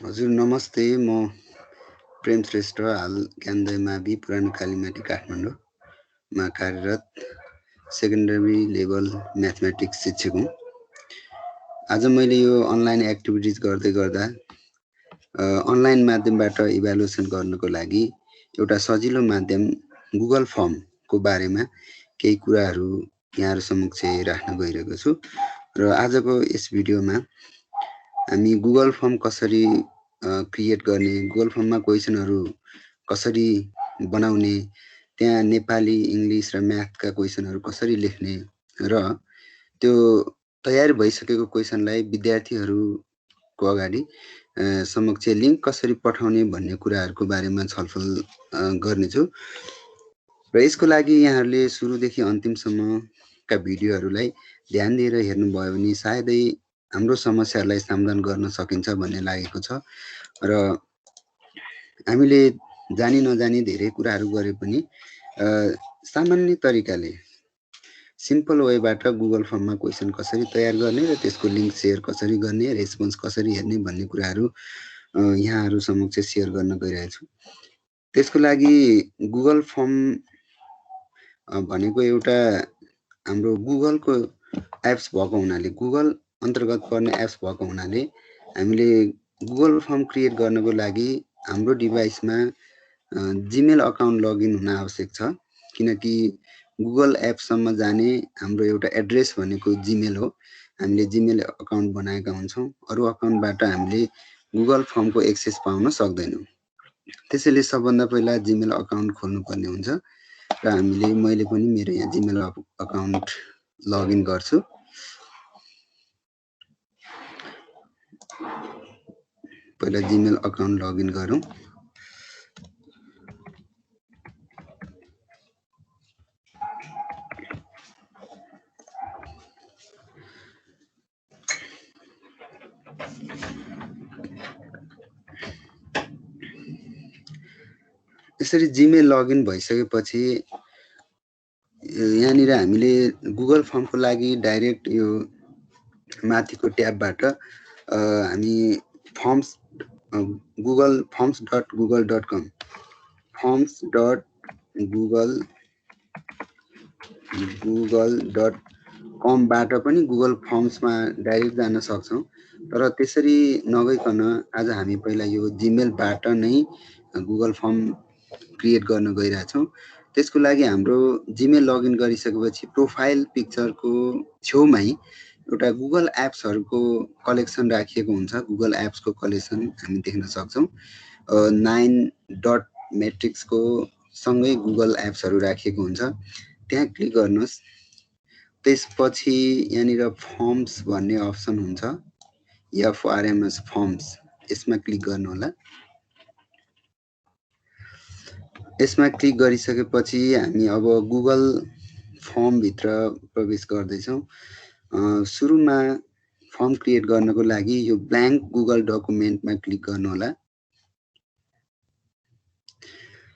हजुर नमस्ते, म प्रेम श्रेष्ठ हाल ज्ञानोदय मावि पुरानो कालीमाटी काठमाडौँमा कार्यरत सेकेन्डरी लेभल म्याथमेटिक्स शिक्षक हुँ। आज मैले यो अनलाइन एक्टिभिटिज गर्दै गर्दा अनलाइन माध्यमबाट इभ्यालुएसन गर्नको लागि एउटा सजिलो माध्यम गुगल फर्मको बारेमा केही कुराहरू यहाँहरू समक्ष राख्न गइरहेको छु र आजको यस भिडियोमा हामी गुगल फर्म कसरी क्रिएट गर्ने, गुगल फर्ममा क्वेसनहरू कसरी बनाउने, त्यहाँ नेपाली, इङ्ग्लिस र म्याथका क्वेसनहरू कसरी लेख्ने र त्यो तयार भइसकेको क्वेसनलाई विद्यार्थीहरूको अगाडि समक्ष लिङ्क कसरी पठाउने भन्ने कुराहरूको बारेमा छलफल गर्नेछु र यसको लागि यहाँहरूले सुरुदेखि अन्तिमसम्मका भिडियोहरूलाई ध्यान दिएर हेर्नुभयो भने सायदै हाम्रो समस्याहरूलाई समाधान गर्न सकिन्छ भन्ने लागेको छ र हामीले जानी नजानी धेरै कुराहरू गरे पनि सामान्य तरिकाले सिम्पल वेबाट गुगल फर्ममा क्वेसन कसरी तयार गर्ने र त्यसको लिङ्क सेयर कसरी गर्ने, रेस्पोन्स कसरी हेर्ने भन्ने कुराहरू यहाँहरू समक्ष सेयर गर्न गइरहेको छु। त्यसको लागि गुगल फर्म भनेको एउटा हाम्रो गुगलको एप्स भएको हुनाले, गुगल अन्तर्गत पर्ने एप्स भएको हुनाले हामीले गुगल फर्म क्रिएट गर्नको लागि हाम्रो डिभाइसमा जिमेल अकाउन्ट लगइन हुन आवश्यक छ, किनकि गुगल एप्ससम्म जाने हाम्रो एउटा एड्रेस भनेको जिमेल हो। हामीले जिमेल अकाउन्ट बनाएका हुन्छौँ, अरू अकाउन्टबाट हामीले गुगल फर्मको एक्सेस पाउन सक्दैनौँ। त्यसैले सबभन्दा पहिला जिमेल अकाउन्ट खोल्नुपर्ने हुन्छ र मैले पनि मेरो यहाँ जिमेल अकाउन्ट लगइन गर्छु। पहिला जिमेल अकाउन्ट लगइन गरौँ। यसरी जिमेल लगइन भइसकेपछि यहाँनिर हामीले गुगल फर्मको लागि डाइरेक्ट यो माथिको ट्याबबाट हामी फर्म्स forms.google.com forms.google.com बाट पनि गुगल फर्म्समा डाइरेक्ट जान सक्छौँ। तर त्यसरी नगइकन आज हामी पहिला यो जिमेलबाट नै गुगल फर्म क्रिएट गर्न गइरहेछौँ। त्यसको लागि हाम्रो जिमेल लगइन गरिसकेपछि प्रोफाइल पिक्चरको छेउमै एउटा गुगल एप्सहरूको कलेक्सन राखिएको हुन्छ। गुगल एप्सको कलेक्सन हामी देख्न सक्छौँ। 9.metricsको सँगै गुगल एप्सहरू राखिएको हुन्छ, त्यहाँ क्लिक गर्नुहोस्। त्यसपछि यहाँनिर फर्म्स भन्ने अप्सन हुन्छ, FRMS फर्म्स, यसमा क्लिक गर्नुहोला। यसमा क्लिक गरिसकेपछि हामी अब गुगल फर्मभित्र प्रवेश गर्दैछौँ। सुरुमा फर्म क्रिएट गर्नको लागि यो ब्ल्याङ्क गुगल डकुमेन्टमा क्लिक गर्नुहोला।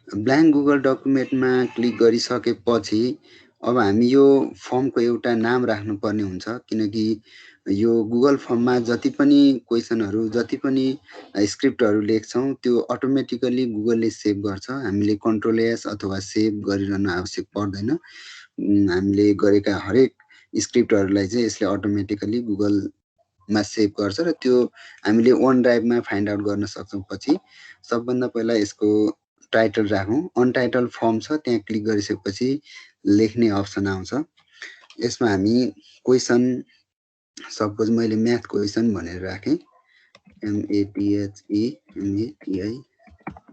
ब्ल्याङ्क गुगल डकुमेन्टमा क्लिक गरिसकेपछि अब हामी यो फर्मको एउटा नाम राख्नुपर्ने हुन्छ, किनकि यो गुगल फर्ममा जति पनि क्वेसनहरू, जति पनि स्क्रिप्टहरू लेख्छौँ त्यो अटोमेटिकली गुगलले सेभ गर्छ। हामीले कन्ट्रोल एस अथवा सेभ गरिरहन आवश्यक पर्दैन। हामीले गरेका हरेक स्क्रिप्टहरूलाई चाहिँ यसले अटोमेटिकली गुगलमा सेभ गर्छ र त्यो हामीले वन ड्राइभमा फाइन्ड आउट गर्न सक्छौँ। पछि सबभन्दा पहिला यसको टाइटल राखौँ। अनटाइटल फर्म छ, त्यहाँ क्लिक गरिसकेपछि लेख्ने अप्सन आउँछ। यसमा हामी क्वेसन, सपोज मैले म्याथ क्वेसन भनेर राखेँ, MATHEMATI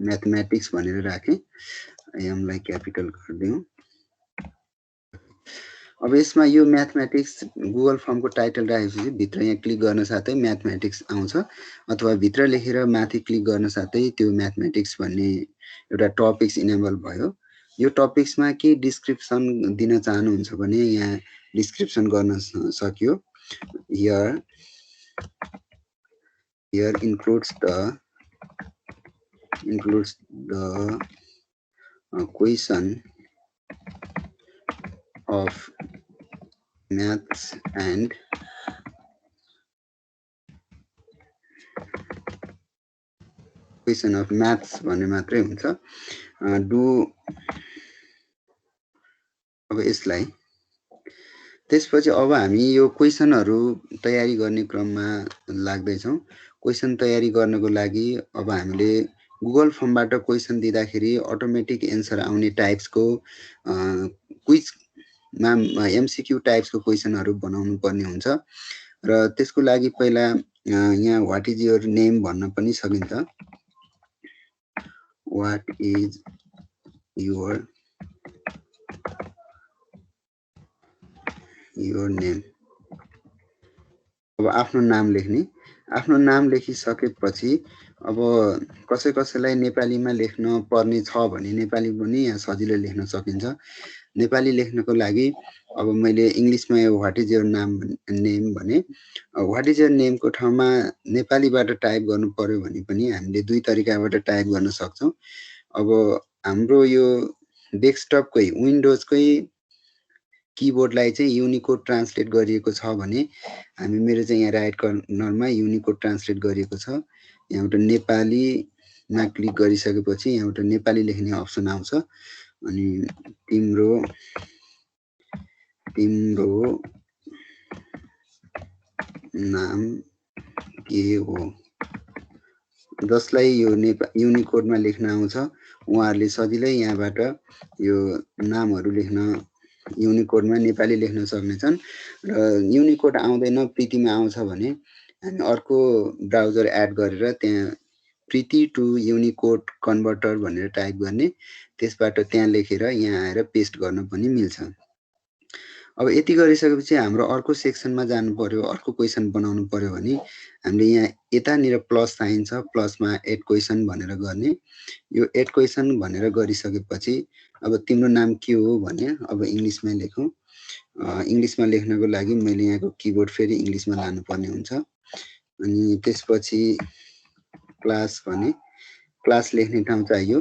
म्याथमेटिक्स भनेर राखेँ। एमलाई क्यापिटल गरिदिउँ। अब यसमा यो म्याथमेटिक्स गुगल फर्मको टाइटल राखेपछि भित्र यहाँ क्लिक गर्न साथै म्याथमेटिक्स आउँछ, अथवा भित्र लेखेर माथि क्लिक गर्न साथै त्यो म्याथमेटिक्स भन्ने एउटा टपिक्स इनेबल भयो। यो टपिक्समा के डिस्क्रिप्सन दिन चाहनुहुन्छ भने यहाँ डिस्क्रिप्सन गर्न सकियो। Here includes the question of maths and question of maths भन्ने मात्रै हुन्छ। अब यसलाई त्यसपछि अब हामी यो क्वेसनहरू तयारी गर्ने क्रममा लाग्दैछौँ। क्वेसन तयारी गर्नको लागि अब हामीले गुगल फर्मबाट क्वेसन दिँदाखेरि अटोमेटिक एन्सर आउने टाइप्सको क्विजमा एमसिक्यू टाइप्सको क्वेसनहरू बनाउनु पर्ने हुन्छ र त्यसको लागि पहिला यहाँ व्हाट इज योर नेम भन्न पनि सकिन्छ। What is your name. अब आफ्नो नाम लेख्ने। आफ्नो नाम लेखिसकेपछि अब कसैलाई नेपालीमा लेख्न पर्ने छ भने नेपाली पनि यहाँ सजिलै लेख्न सकिन्छ। नेपाली लेख्नको लागि अब मैले इङ्ग्लिसमा व्हाट इज योर नेम भने व्हाट इज योर नेमको ठाउँमा नेपालीबाट टाइप गर्नु पर्यो भने पनि हामीले दुई तरिकाबाट टाइप गर्न सक्छौँ। अब हाम्रो यो डेस्कटपकै विन्डोजकै किबोर्डलाई चाहिँ युनिकोड ट्रान्सलेट गरिएको छ भने हामी मेरो चाहिँ यहाँ राइट कर्नरमा युनिकोड ट्रान्सलेट गरिएको छ। यहाँबाट नेपालीमा क्लिक गरिसकेपछि यहाँबाट नेपाली लेख्ने अप्सन आउँछ अनि तिम्रो नाम के हो जसलाई यो युनिकोडमा लेख्न आउँछ उहाँहरूले सजिलै यहाँबाट यो नामहरू लेख्न युनिकोडमा नेपाली लेख्न सक्नेछन्। र युनिकोड आउँदैन प्रितीमा आउँछ भने हामी अर्को ब्राउजर एड गरेर त्यहाँ प्रिती टु युनिकोड कन्भर्टर भनेर टाइप गर्ने, त्यसबाट त्यहाँ लेखेर यहाँ आएर पेस्ट गर्न पनि मिल्छ। अब यति गरिसकेपछि हाम्रो अर्को सेक्सनमा जानु पर्यो, अर्को क्वेसन बनाउनु पर्यो भने हामीले यहाँ यतानिर प्लस साइन छ, प्लसमा एड क्वेसन भनेर गर्ने। यो एड क्वेसन भनेर गरिसकेपछि अब तिम्रो नाम के हो भने अब इङ्ग्लिसमै लेखौँ। इङ्ग्लिसमा लेख्नको लागि मैले यहाँको किबोर्ड फेरि इङ्ग्लिसमा लानुपर्ने हुन्छ। अनि त्यसपछि क्लास भने क्लास लेख्ने ठाउँ चाहियो।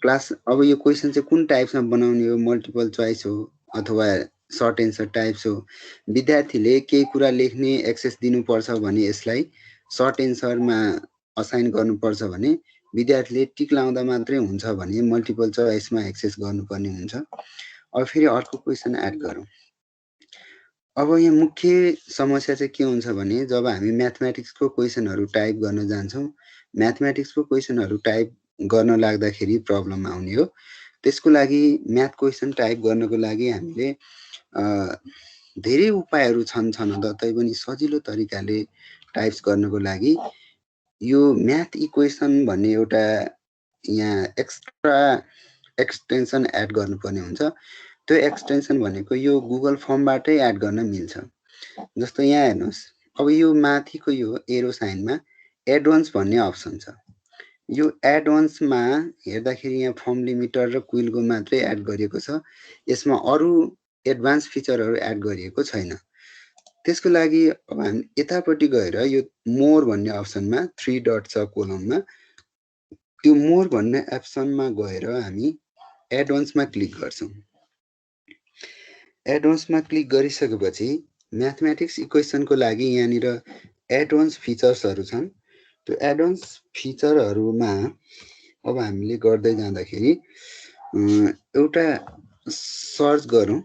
क्लास अब यो क्वेसन चाहिँ कुन टाइप्समा बनाउने हो, मल्टिपल चोइस हो अथवा सर्ट एन्सर टाइप्स हो। विद्यार्थीले केही कुरा लेख्ने एक्सेस दिनुपर्छ भने यसलाई सर्ट एन्सरमा असाइन गर्नुपर्छ भने विद्यार्थीले टिक लाउँदा मात्रै हुन्छ भने मल्टिपल चोइसमा एक्सेस गर्नुपर्ने हुन्छ। अब फेरि अर्को क्वेसन एड गरौँ। अब यहाँ मुख्य समस्या चाहिँ के हुन्छ भने जब हामी म्याथमेटिक्सको क्वेसनहरू टाइप गर्न जान्छौँ, म्याथमेटिक्सको क्वेसनहरू टाइप गर्न लाग्दाखेरि प्रब्लम आउने हो। त्यसको लागि म्याथ क्वेसन टाइप गर्नको लागि हामीले धेरै उपायहरू छन् तैपनि सजिलो तरिकाले टाइप्स गर्नको लागि यो म्याथ इक्वेसन भन्ने एउटा यहाँ एक्स्ट्रा एक्सटेन्सन एड गर्नुपर्ने हुन्छ। त्यो एक्सटेन्सन भनेको यो गुगल फर्मबाटै एड गर्न मिल्छ। जस्तो यहाँ हेर्नुहोस्, अब यो माथिको यो एरो साइनमा एडवान्स भन्ने अप्सन छ। यो एडवान्समा हेर्दाखेरि यहाँ फर्म लिमिटर र क्विलको मात्रै एड गरिएको छ, यसमा अरू एडभान्स फिचरहरू एड गरिएको छैन। त्यसको लागि अब हामी यतापट्टि गएर यो मोर भन्ने अप्सनमा 3 डट छ कोलममा, त्यो मोर भन्ने अप्सनमा गएर हामी एडवान्समा क्लिक गर्छौँ। एडवान्समा क्लिक गरिसकेपछि म्याथमेटिक्स इक्वेसनको लागि यहाँनिर एडवान्स फिचर्सहरू छन्। त्यो एडवान्स फिचरहरूमा अब हामीले गर्दै जाँदाखेरि एउटा सर्च गरौँ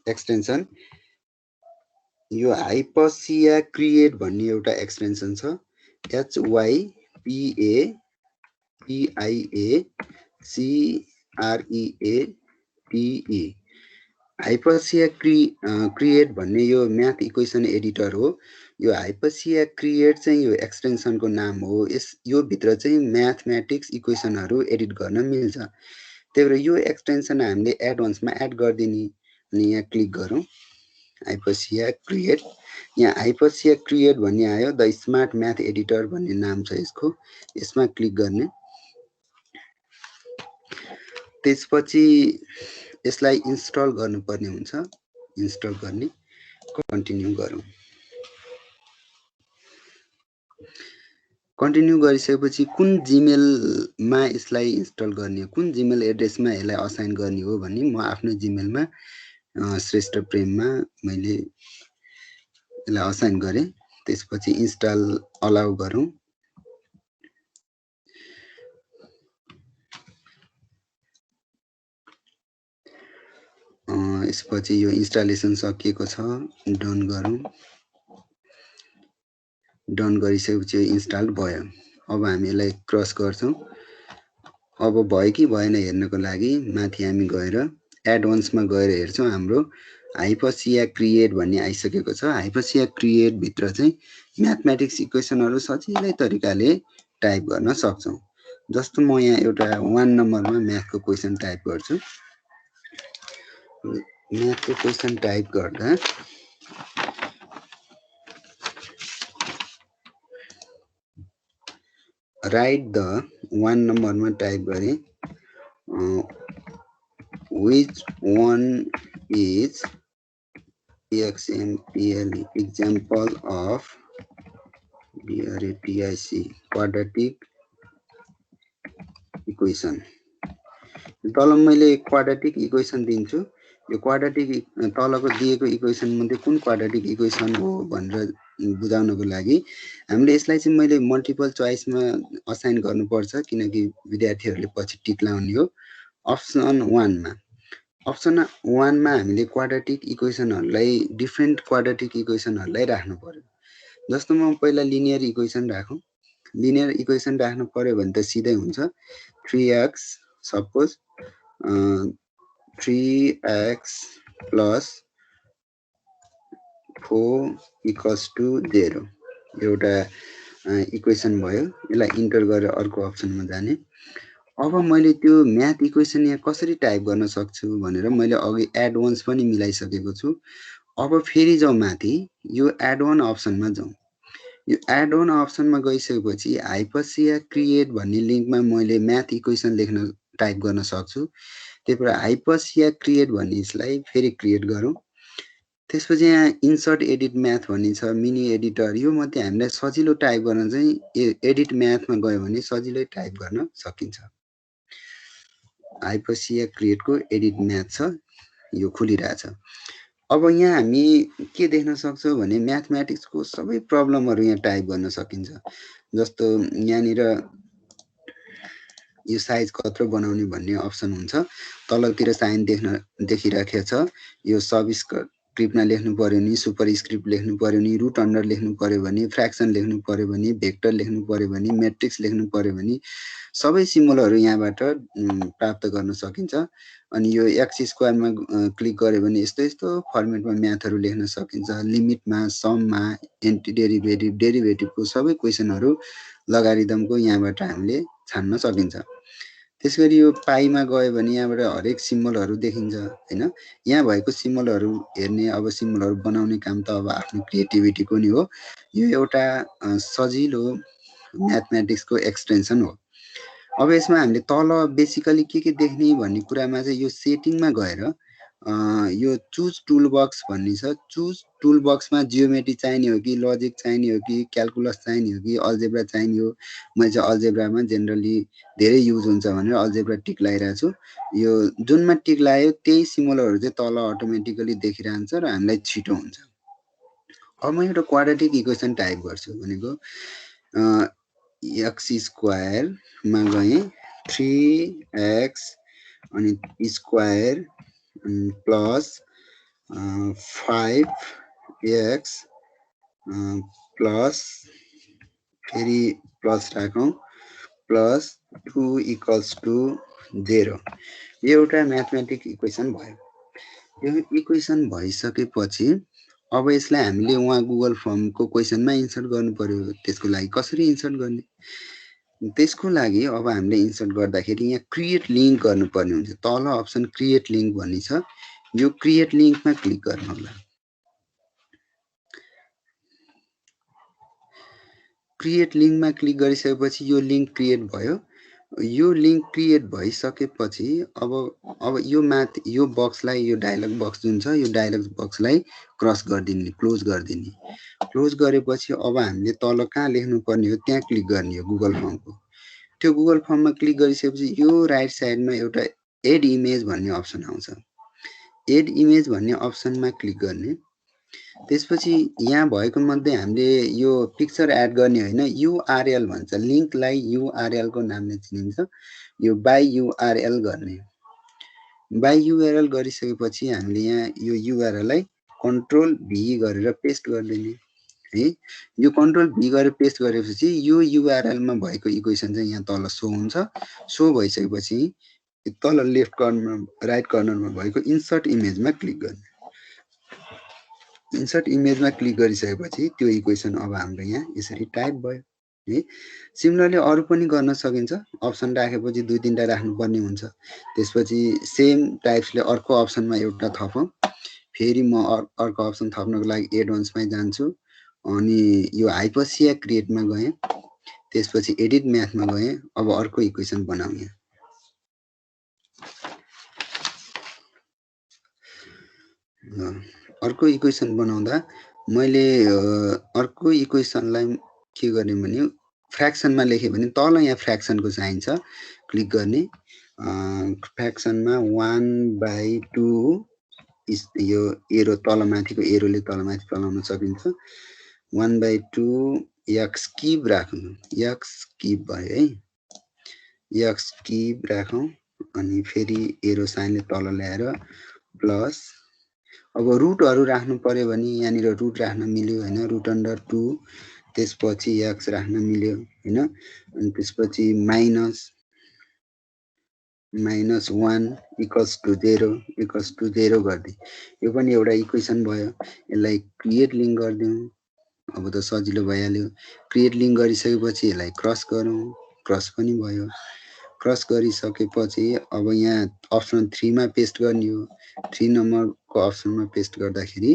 एक्सटेन्सन। यो हाइपसिया क्रिएट भन्ने एउटा एक्सटेन्सन छ, HYPAPIACREATE। हाइपसिया क्रिएट भन्ने यो म्याथ इक्वेसन एडिटर हो। यो हाइपसिया क्रिएट चाहिँ यो एक्सटेन्सनको नाम हो। यो भित्र चाहिँ म्याथमेटिक्स इक्वेसनहरू एडिट गर्न मिल्छ। त्यही भएर यो एक्सटेन्सन हामीले एडवान्समा एड गरिदिने। अनि यहाँ क्लिक गरौँ हाइपसिया क्रिएट। यहाँ हाइपसिया क्रिएट भन्ने आयो, द स्मार्ट म्याथ एडिटर भन्ने नाम छ यसको। यसमा क्लिक गर्ने, त्यसपछि यसलाई इन्स्टल गर्नुपर्ने हुन्छ। इन्स्टल गर्ने, कन्टिन्यू गरौँ। कन्टिन्यू गरिसकेपछि कुन जिमेलमा यसलाई इन्स्टल गर्ने हो, कुन जिमेल एड्रेसमा यसलाई असाइन गर्ने हो भने म आफ्नो जिमेलमा श्रेष्ठ प्रेममा मैले यसलाई असाइन गरेँ। त्यसपछि इन्स्टल अलाउ गरौँ। त्यसपछि यो इन्स्टलेसन सकिएको छ, डन गरौँ। डन गरिसकेपछि इन्स्टल भयो। अब हामी यसलाई क्रस गर्छौँ। अब भयो कि भएन हेर्नको लागि माथि हामी गएर एडवान्समा गएर हेर्छौँ। हाम्रो हाइपरसिया क्रिएट भन्ने आइसकेको छ। हाइपरसिया क्रिएट भित्र चाहिँ म्याथमेटिक्स इक्वेसनहरू सजिलै तरिकाले टाइप गर्न सक्छौँ। जस्तो म यहाँ एउटा 1 नम्बरमा म्याथको क्वेसन टाइप गर्छु। म्याथको क्वेसन टाइप गर्दा राइट द 1 नम्बरमा टाइप गरेँ, which one is XMPL example of BRATIC quadratic equation। तल मैले क्वाड्रेटिक इक्वेसन दिन्छु। यो क्वाड्रेटिक तलको दिएको इक्वेसन मध्ये कुन क्वाड्रेटिक इक्वेसन हो भनेर बुझाउनको लागि हामीले यसलाई चाहिँ मैले मल्टिपल चोइसमा असाइन गर्नुपर्छ, किनकि विद्यार्थीहरूले पछि टिक लाउने हो। अप्सन 1 मा हामीले क्वाड्रेटिक इक्वेसनहरूलाई डिफ्रेन्ट क्वाड्रेटिक इक्वेसनहरूलाई राख्नु पर्यो। जस्तो म पहिला लिनियर इक्वेसन राखौँ। लिनियर इक्वेसन राख्नु पर्यो भने त सिधै हुन्छ 3x suppose 3x plus 4 equals to 0 एउटा इक्वेसन भयो। यसलाई इन्टर गरेर अर्को अप्सनमा जाने। अब मैले त्यो म्याथ इक्वेसन यहाँ कसरी टाइप गर्न सक्छु भनेर मैले अघि एड वन्स पनि मिलाइसकेको छु। अब फेरि जाउँ माथि, यो एड वन अप्सनमा जाउँ। यो एड वन अप्सनमा गइसकेपछि हाइपरसिया क्रिएट भन्ने लिङ्कमा मैले म्याथ इक्वेसन लेख्न टाइप गर्न सक्छु। त्यही भएर हाइपरसिया क्रिएट भन्ने यसलाई फेरि क्रिएट गरौँ। त्यसपछि यहाँ इन्सर्ट एडिट म्याथ भन्ने छ, मिनी एडिटर। यो मध्ये हामीलाई सजिलो टाइप गर्न चाहिँ एडिट म्याथमा गयो भने सजिलै टाइप गर्न सकिन्छ। हाइपरसिया क्रिएटको एडिट म्याथ छ, यो खुलिरहेछ। अब यहाँ हामी के देख्न सक्छौँ भने म्याथमेटिक्सको सबै प्रब्लमहरू यहाँ टाइप गर्न सकिन्छ। जस्तो यहाँनिर यो साइज कत्रो बनाउने भन्ने अप्सन हुन्छ। तलतिर साइन देखिराखेको छ। यो सबस्क्रिप्टमा लेख्नु पर्यो नि, सुपर स्क्रिप्ट लेख्नु पर्यो नि, रुट अन्डर लेख्नु पर्यो भने, फ्र्याक्सन लेख्नु पर्यो भने, भेक्टर लेख्नु पर्यो भने, म्याट्रिक्स लेख्नु पर्यो भने सबै सिम्बलहरू यहाँबाट प्राप्त गर्न सकिन्छ। अनि यो एक्स स्क्वायरमा क्लिक गर्यो भने यस्तो यस्तो फर्मेटमा म्याथहरू लेख्न सकिन्छ। लिमिटमा, सममा, एन्टी डेरिभेटिभ, डेरिभेटिभको सबै क्वेसनहरू लगारिदमको यहाँबाट हामीले छान्न सकिन्छ। त्यसगरी यो पाइमा गयो भने यहाँबाट हरेक सिम्बलहरू देखिन्छ हैन। यहाँ भएको सिम्बलहरू हेर्ने, अब सिम्बलहरू बनाउने काम त अब आफ्नो क्रिएटिभिटीको नि हो। यो एउटा सजिलो म्याथमेटिक्सको एक्सटेन्सन हो। अब यसमा हामीले तल बेसिकली के देख्ने भन्ने कुरामा चाहिँ यो सेटिङमा गएर यो चुज टुल बक्स भन्ने छ। चुज टुल बक्समा जियोमेट्री चाहिने हो कि लजिक चाहिने हो कि क्यालकुलस चाहिने हो कि अल्जेब्रा चाहिने हो। मैले चाहिँ अल्जेब्रामा जेनरली धेरै युज हुन्छ भनेर अल्जेब्रा टिक लगाइरहेको छु। यो जुनमा टिक लगायो त्यही सिम्बलहरू चाहिँ तल अटोमेटिकली देखिरहन्छ र हामीलाई छिटो हुन्छ। अब म एउटा क्वाड्रेटिक इक्वेसन टाइप गर्छु भनेको एक्स स्क्वायरमा गएँ 3x अनि स्क्वायर प्लस 5x प्लस फेरि प्लस राखौँ प्लस 2 इक्वल्स टु 0। यो एउटा म्याथमेटिक इक्वेसन भयो। यो इक्वेसन भइसकेपछि अब यसलाई हामीले उहाँ गुगल फर्मको क्वेसनमा इन्सर्ट गर्नु पर्यो। त्यसको लागि कसरी इन्सर्ट गर्ने? त्यसको लागि अब हामीले इन्सर्ट गर्दाखेरि यहाँ क्रिएट लिङ्क गर्नुपर्ने हुन्छ। तल अप्सन क्रिएट लिङ्क भन्ने छ। यो क्रिएट लिङ्कमा क्लिक गर्नु होला। क्रिएट लिङ्कमा क्लिक गरिसकेपछि यो लिङ्क क्रिएट भयो। यो लिङ्क क्रिएट भइसकेपछि अब यो माथि यो बक्सलाई, यो डायलग बक्स जुन छ, यो डायलग बक्सलाई क्रस गरिदिने, क्लोज गरिदिने। क्लोज गरेपछि अब हामीले तल कहाँ लेख्नु पर्ने हो त्यहाँ क्लिक गर्ने हो, गुगल फर्मको। त्यो गुगल फर्ममा क्लिक गरिसकेपछि यो राइट साइडमा एउटा एड इमेज भन्ने अप्सन आउँछ। एड इमेज भन्ने अप्सनमा क्लिक गर्ने। त्यसपछि यहाँ भएको मध्ये हामीले यो पिक्चर एड गर्ने होइन, युआरएल भन्छ। लिङ्कलाई युआरएल को नामले चिनिन्छ। यो बाई युआरएल गर्ने। बाई युआरएल गरिसकेपछि हामीले यहाँ यो युआरएललाई कन्ट्रोल भी गरेर पेस्ट गरिदिने है। यो कन्ट्रोल भी गरेर पेस्ट गरेपछि यो युआरएलमा भएको इक्वेसन चाहिँ यहाँ तल सो हुन्छ। सो भइसकेपछि तल लेफ्ट कर्नर राइट कर्नरमा भएको इन्सर्ट इमेजमा क्लिक गर्ने। इन्सर्ट इमेजमा क्लिक गरिसकेपछि त्यो इक्वेसन अब हाम्रो यहाँ यसरी टाइप भयो है। सिमिलरली अरू पनि गर्न सकिन्छ। अप्सन राखेपछि 2-3टा राख्नुपर्ने हुन्छ। त्यसपछि सेम टाइप्सले अर्को अप्सनमा एउटा थपौँ। फेरि म अर्को अप्सन थप्नको लागि एडभान्समै जान्छु अनि यो हाइपरसिया क्रिएटमा गएँ। त्यसपछि एडिट म्याथमा गएँ। अब अर्को इक्वेसन बनाऊँ। यहाँ अर्को इक्वेसन बनाउँदा मैले अर्को इक्वेसनलाई के गर्ने भने फ्र्याक्सनमा लेखेँ भने तल यहाँ फ्र्याक्सनको चाहिन्छ क्लिक गर्ने। फ्र्याक्सनमा 1/2 यो एरो तलमाथिको एरोले तलमाथि चलाउन सकिन्छ। 1/2 एक्स क्युब राखौँ। एक्स क्युब भयो है। एक्स क्युब राखौँ अनि फेरि एरो साइनले तल ल्याएर प्लस। अब रुटहरू राख्नु पर्यो भने यहाँनिर रुट राख्न मिल्यो हैन। रुट अन्डर 2 त्यसपछि एक्स राख्न मिल्यो हैन। अनि त्यसपछि माइनस 1 इक्वल्स टु 0 गरिदिउँ। यो पनि एउटा इक्वेसन भयो। यसलाई क्रिएट लिङ्क गरिदिउँ। अब त सजिलो भइहाल्यो। क्रिएट लिङ्क गरिसकेपछि यसलाई क्रस गरौँ। क्रस पनि भयो। क्रस गरिसकेपछि अब यहाँ अप्सन 3 मा पेस्ट गर्ने हो। 3 नम्बरको अप्सनमा पेस्ट गर्दाखेरि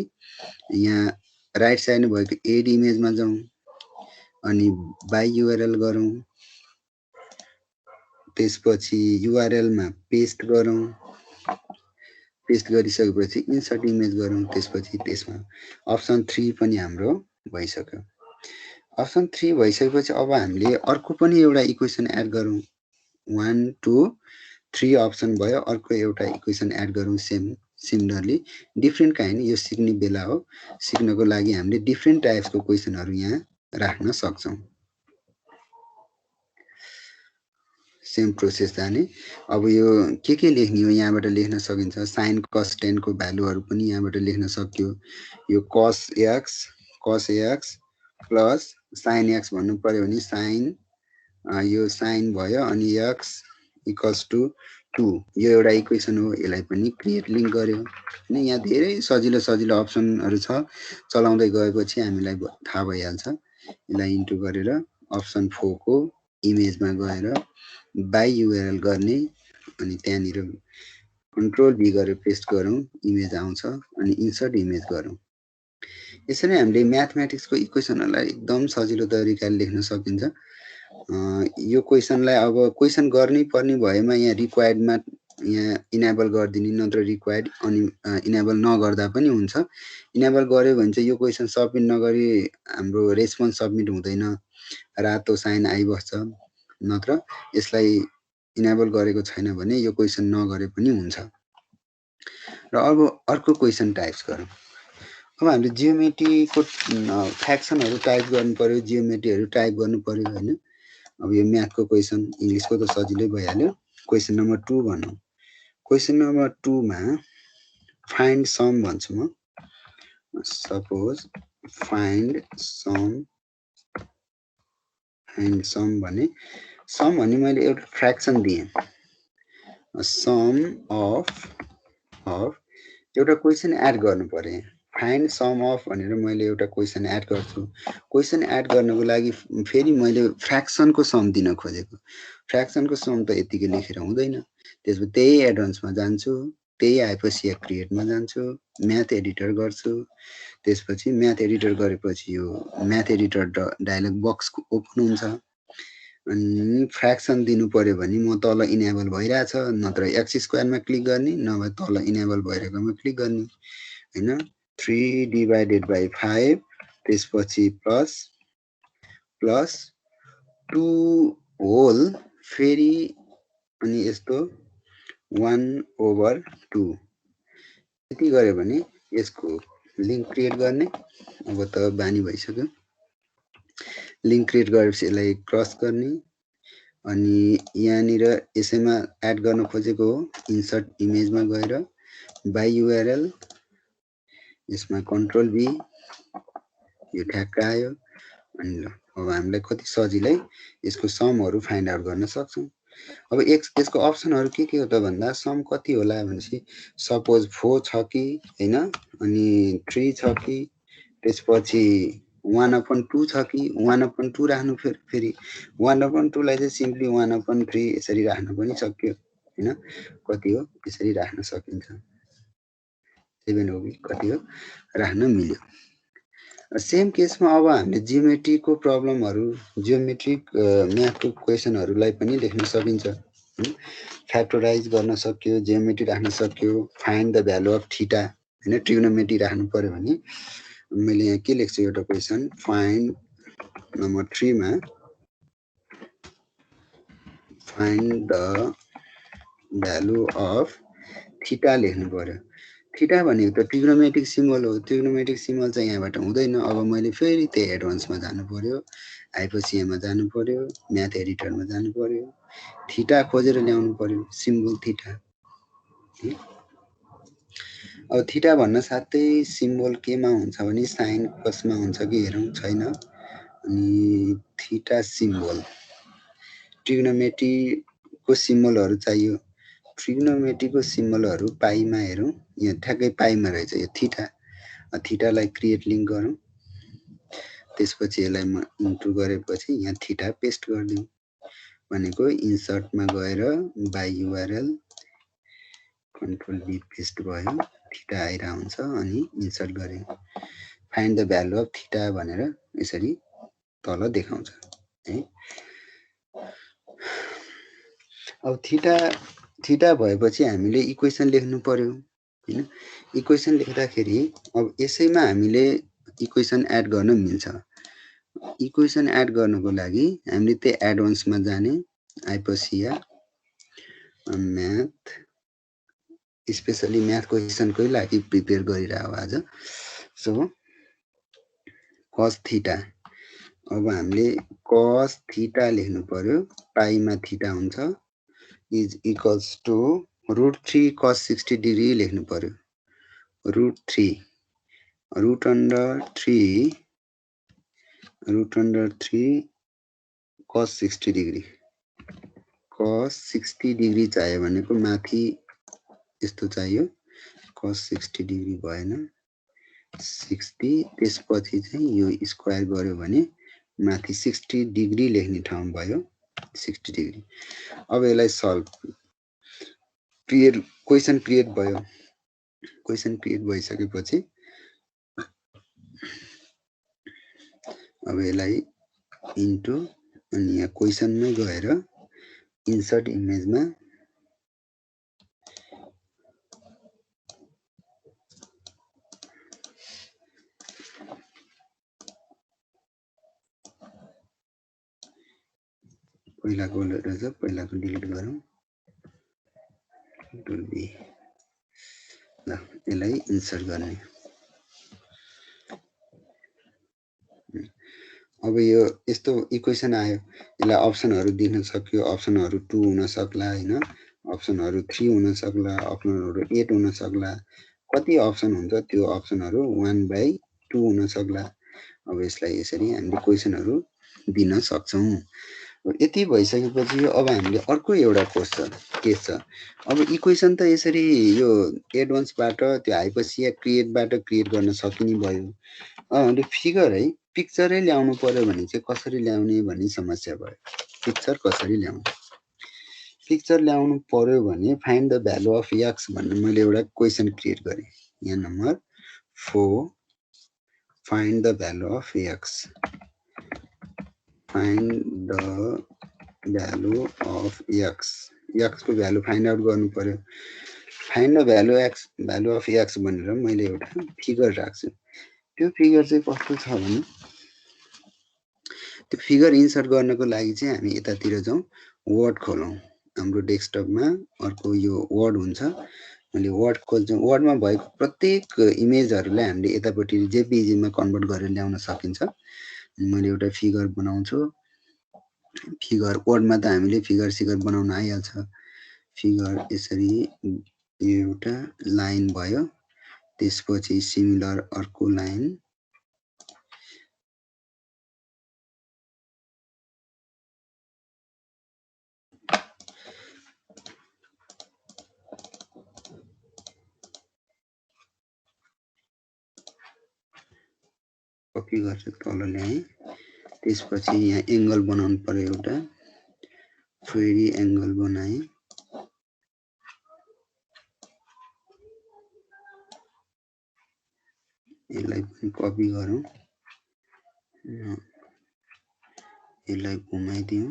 यहाँ राइट साइडमा भएको एड इमेजमा जाउँ अनि बाई युआरएल गरौँ। त्यसपछि युआरएलमा पेस्ट गरौँ। पेस्ट गरिसकेपछि इन्सर्ट इमेज गरौँ। त्यसपछि त्यसमा अप्सन 3 पनि हाम्रो भइसक्यो। अप्सन 3 भइसकेपछि अब हामीले अर्को पनि एउटा इक्वेसन एड गरौँ। 1 2 3 अप्सन भयो। अर्को एउटा इक्वेसन एड गरौँ। Similarly different kind. यो सिक्ने बेला हो। सिक्नको लागि हामीले डिफ्रेन्ट टाइप्सको क्वेसनहरू यहाँ राख्न सक्छौँ। सेम प्रोसेस जाने। अब यो के लेख्ने हो यहाँबाट लेख्न सकिन्छ। साइन कस टेनको भ्यालुहरू पनि यहाँबाट लेख्न सक्यो। यो कस एक्स प्लस साइन एक्स भन्नु पर्यो भने साइन यो साइन भयो अनि एक्स इक्वल्स टु 2 यो एउटा इक्वेसन हो। यसलाई पनि क्रिएट लिङ्क गर्यो हैन। यहाँ धेरै सजिलो अप्सनहरू छ। चलाउँदै गएपछि हामीलाई थाहा भइहाल्छ। यसलाई इन्टु गरेर अप्सन 4 को इमेजमा गएर बाई युआरएल गर्ने अनि त्यहाँनिर कन्ट्रोल भी गरेर पेस्ट गरौँ। इमेज आउँछ अनि इन्सर्ट इमेज गरौँ। यसरी हामीले म्याथमेटिक्सको इक्वेसनहरूलाई एकदम सजिलो तरिकाले लेख्न सकिन्छ। यो क्वेसनलाई अब क्वेसन गर्नै पर्ने भएमा यहाँ रिक्वायर्डमा यहाँ इनेबल गरिदिने नत्र रिक्वायर्ड अनि इनेबल नगर्दा पनि हुन्छ। इनेबल गर्यो भने चाहिँ यो क्वेसन सबमिट नगरी हाम्रो रेस्पोन्स सबमिट हुँदैन। रातो साइन आइबस्छ। नत्र यसलाई इनेबल गरेको छैन भने यो क्वेसन नगरे पनि हुन्छ। र अब अर्को क्वेसन टाइप्स गरौँ। अब हामीले जियोमेट्रीको फ्र्याक्सनहरू टाइप गर्नु पर्यो। जियोमेट्रीहरू टाइप गर्नु पर्यो हैन। अब यो म्याथको क्वेसन इङ्ग्लिसको त सजिलै भइहाल्यो। क्वेसन नम्बर 2 भनौँ। क्वेसन नम्बर 2 मा फाइन्ड सम भन्छु म। सपोज फाइन्ड सम भने सम भन्ने मैले एउटा फ्र्याक्सन दिएँ। सम अफ एउटा क्वेसन एड गर्नु पर्यो। फाइन्ड सम अफ भनेर मैले एउटा क्वेसन एड गर्छु। क्वेसन एड गर्नको लागि फेरि मैले फ्र्याक्सनको सम दिन खोजेको। फ्र्याक्सनको सम त यतिकै लेखेर हुँदैन। त्यसपछि त्यही एडभान्समा जान्छु। त्यही हाइपरसिया क्रिएटमा जान्छु। म्याथ एडिटर गर्छु। त्यसपछि म्याथ एडिटर गरेपछि यो math editor dialog box open हुन्छ। अनि फ्र्याक्सन दिनु पर्यो भने म तल इनेबल भइरहेछ नत्र एक्स स्क्वायरमा क्लिक गर्ने नभए तल इनेबल भइरहेकोमा क्लिक गर्ने हैन। 3/5 त्यसपछि प्लस 2 होल फेरि अनि यस्तो 1/2 यति गर्यो भने यसको लिङ्क क्रिएट गर्ने। अब त बानी भइसक्यो। लिङ्क क्रिएट गरेपछि यसलाई क्रस गर्ने अनि यहाँनिर यसैमा एड गर्न खोजेको हो इन्सर्ट इमेजमा गएर बाई युआरएल यसमा कन्ट्रोल बी यो ठ्याक्क आयो अनि ल अब हामीलाई कति सजिलै यसको समहरू फाइन्ड आउट गर्न सक्छौँ अब यसको अप्सनहरू के हो त भन्दा सम कति होला भनेपछि सपोज 4 छ कि हैन अनि 3 छ कि त्यसपछि 1/2 छ कि 1/2 राख्नु फेरि 1/2 लाई चाहिँ सिम्पली 1/3 यसरी राख्न पनि सक्यो हैन कति हो यसरी राख्न सकिन्छ 7 हो कि कति हो राख्न मिल्यो सेम केसमा अब हामीले जियोमेट्रीको प्रब्लमहरू जियोमेट्रिक म्याथको क्वेसनहरूलाई पनि लेख्न सकिन्छ फ्याक्टराइज गर्न सक्यो जियोमेट्री राख्न सक्यो find the value of theta हैन ट्रिग्नोमेट्री राख्नु पर्यो भने मैले यहाँ के लेख्छु एउटा क्वेसन फाइन्ड नम्बर 3 मा find the value of theta लेख्नु पर्यो थीटा भनेको त ट्रिग्नोमेट्रिक सिम्बल हो ट्रिग्नोमेट्रिक सिम्बल चाहिँ यहाँबाट हुँदैन अब मैले फेरि त्यही एडभान्समा जानु पर्यो आइपोसिएमा जानु पर्यो म्याथ एडिटरमा जानु पर्यो थीटा खोजेर ल्याउनु पर्यो सिम्बल थीटा अब थीटा भन्न साथै सिम्बल केमा हुन्छ भने साइन कसमा हुन्छ कि हेरौँ छैन अनि थीटा सिम्बल ट्रिग्नोमेट्रीको सिम्बलहरू चाहियो ट्रिग्नोमेट्रीको सिम्बलहरू पाइमा हेरौँ यहाँ ठ्याक्कै पाइमा रहेछ यो थीटा थीटालाई क्रिएट लिङ्क गरौँ त्यसपछि यसलाई म इन्टु गरेपछि यहाँ थीटा पेस्ट गरिदिउँ भनेको इन्सर्टमा गएर by URL control B paste भयो थीटा आइरा हुन्छ अनि इन्सर्ट गरे find the value of theta भनेर यसरी तल देखाउँछ है अब थीटा भएपछि हामीले इक्वेसन लेख्नु पर्यो हैन इक्वेसन लेख्दाखेरि अब यसैमा हामीले इक्वेसन एड गर्न मिल्छ इक्वेसन एड गर्नको लागि हामीले त्यो एडभान्समा जाने आइपोसिया म्याथ स्पेशली म्याथ क्वेसनकै लागि प्रिपेयर गरिरहेको आज सो कस थीटा अब हामीले कस थीटा लेख्नु पर्यो पाइमा थीटा हुन्छ is equals to √3 cos 60 degree लेख्नु पर्यो √3 cos 60 डिग्री cos 60 डिग्री चाहियो भनेको माथि यस्तो चाहियो cos 60 डिग्री भएन 60 त्यसपछि चाहिँ यो स्क्वायर गर्यो भने माथि 60 डिग्री लेख्ने ठाउँ भयो 60 डिग्री अब यसलाई सल्भ क्वेसन क्रिएट भयो क्वेसन क्रिएट भइसकेपछि अब यसलाई इन्टु अनि यहाँ क्वेसनमै गएर इन्सर्ट इमेजमा पहिलाको रहेछ पहिलाको डिलिट गरौँ कन्ट्रोल बी ल यसलाई इन्सर्ट गर्ने अब यो यस्तो इक्वेसन आयो यसलाई अप्सनहरू दिन सक्यो अप्सनहरू 2 हुन सक्ला हैन अप्सनहरू 3 हुन सक्ला अप्सनहरू 8 हुन सक्ला कति अप्सन हुन्छ त्यो अप्सनहरू 1/2 हुन सक्ला अब यसलाई यसरी हामीले क्वेसनहरू दिन सक्छौं यति भइसकेपछि अब हामीले अर्को एउटा केस छ अब इक्वेसन त यसरी यो एडभान्सबाट त्यो हाइपोसिया क्रिएटबाट क्रिएट गर्न सकिने भयो अनि फिगर है पिक्चरै ल्याउनु पर्यो भने चाहिँ कसरी ल्याउने भन्ने समस्या भयो पिक्चर कसरी ल्याउने पिक्चर ल्याउनु पर्यो भने find the value of x भन्ने मैले एउटा क्वेसन क्रिएट गरे यहाँ number 4 find the value of x find the value of x को भ्यालु फाइन्ड आउट गर्नु पर्यो find the value of x भनेर मैले एउटा फिगर राख्छु त्यो फिगर चाहिँ कस्तो छ भने त्यो फिगर इन्सर्ट गर्नको लागि चाहिँ हामी यतातिर जाउँ वर्ड खोलौँ हाम्रो डेस्कटपमा अर्को यो वर्ड हुन्छ मैले वर्ड खोल्छु वर्डमा भएको प्रत्येक इमेजहरुलाई हामीले यतापट्टि जेपीईजी मा कन्भर्ट गरेर ल्याउन सकिन्छ मैले एउटा फिगर बनाउँछु फिगर कोडमा त हामीले फिगर सिगर बनाउन आइहाल्छ। फिगर यसरी यो एउटा लाइन भयो, त्यसपछि सिमिलर अर्को लाइन, कपी गरेर तल ल्याएँ। त्यसपछि यहाँ एङ्गल बनाउनु पर्यो एउटा, फेरि एङ्गल बनाएँ। यसलाई पनि कपी गरौँ, यसलाई घुमाइदिउँ,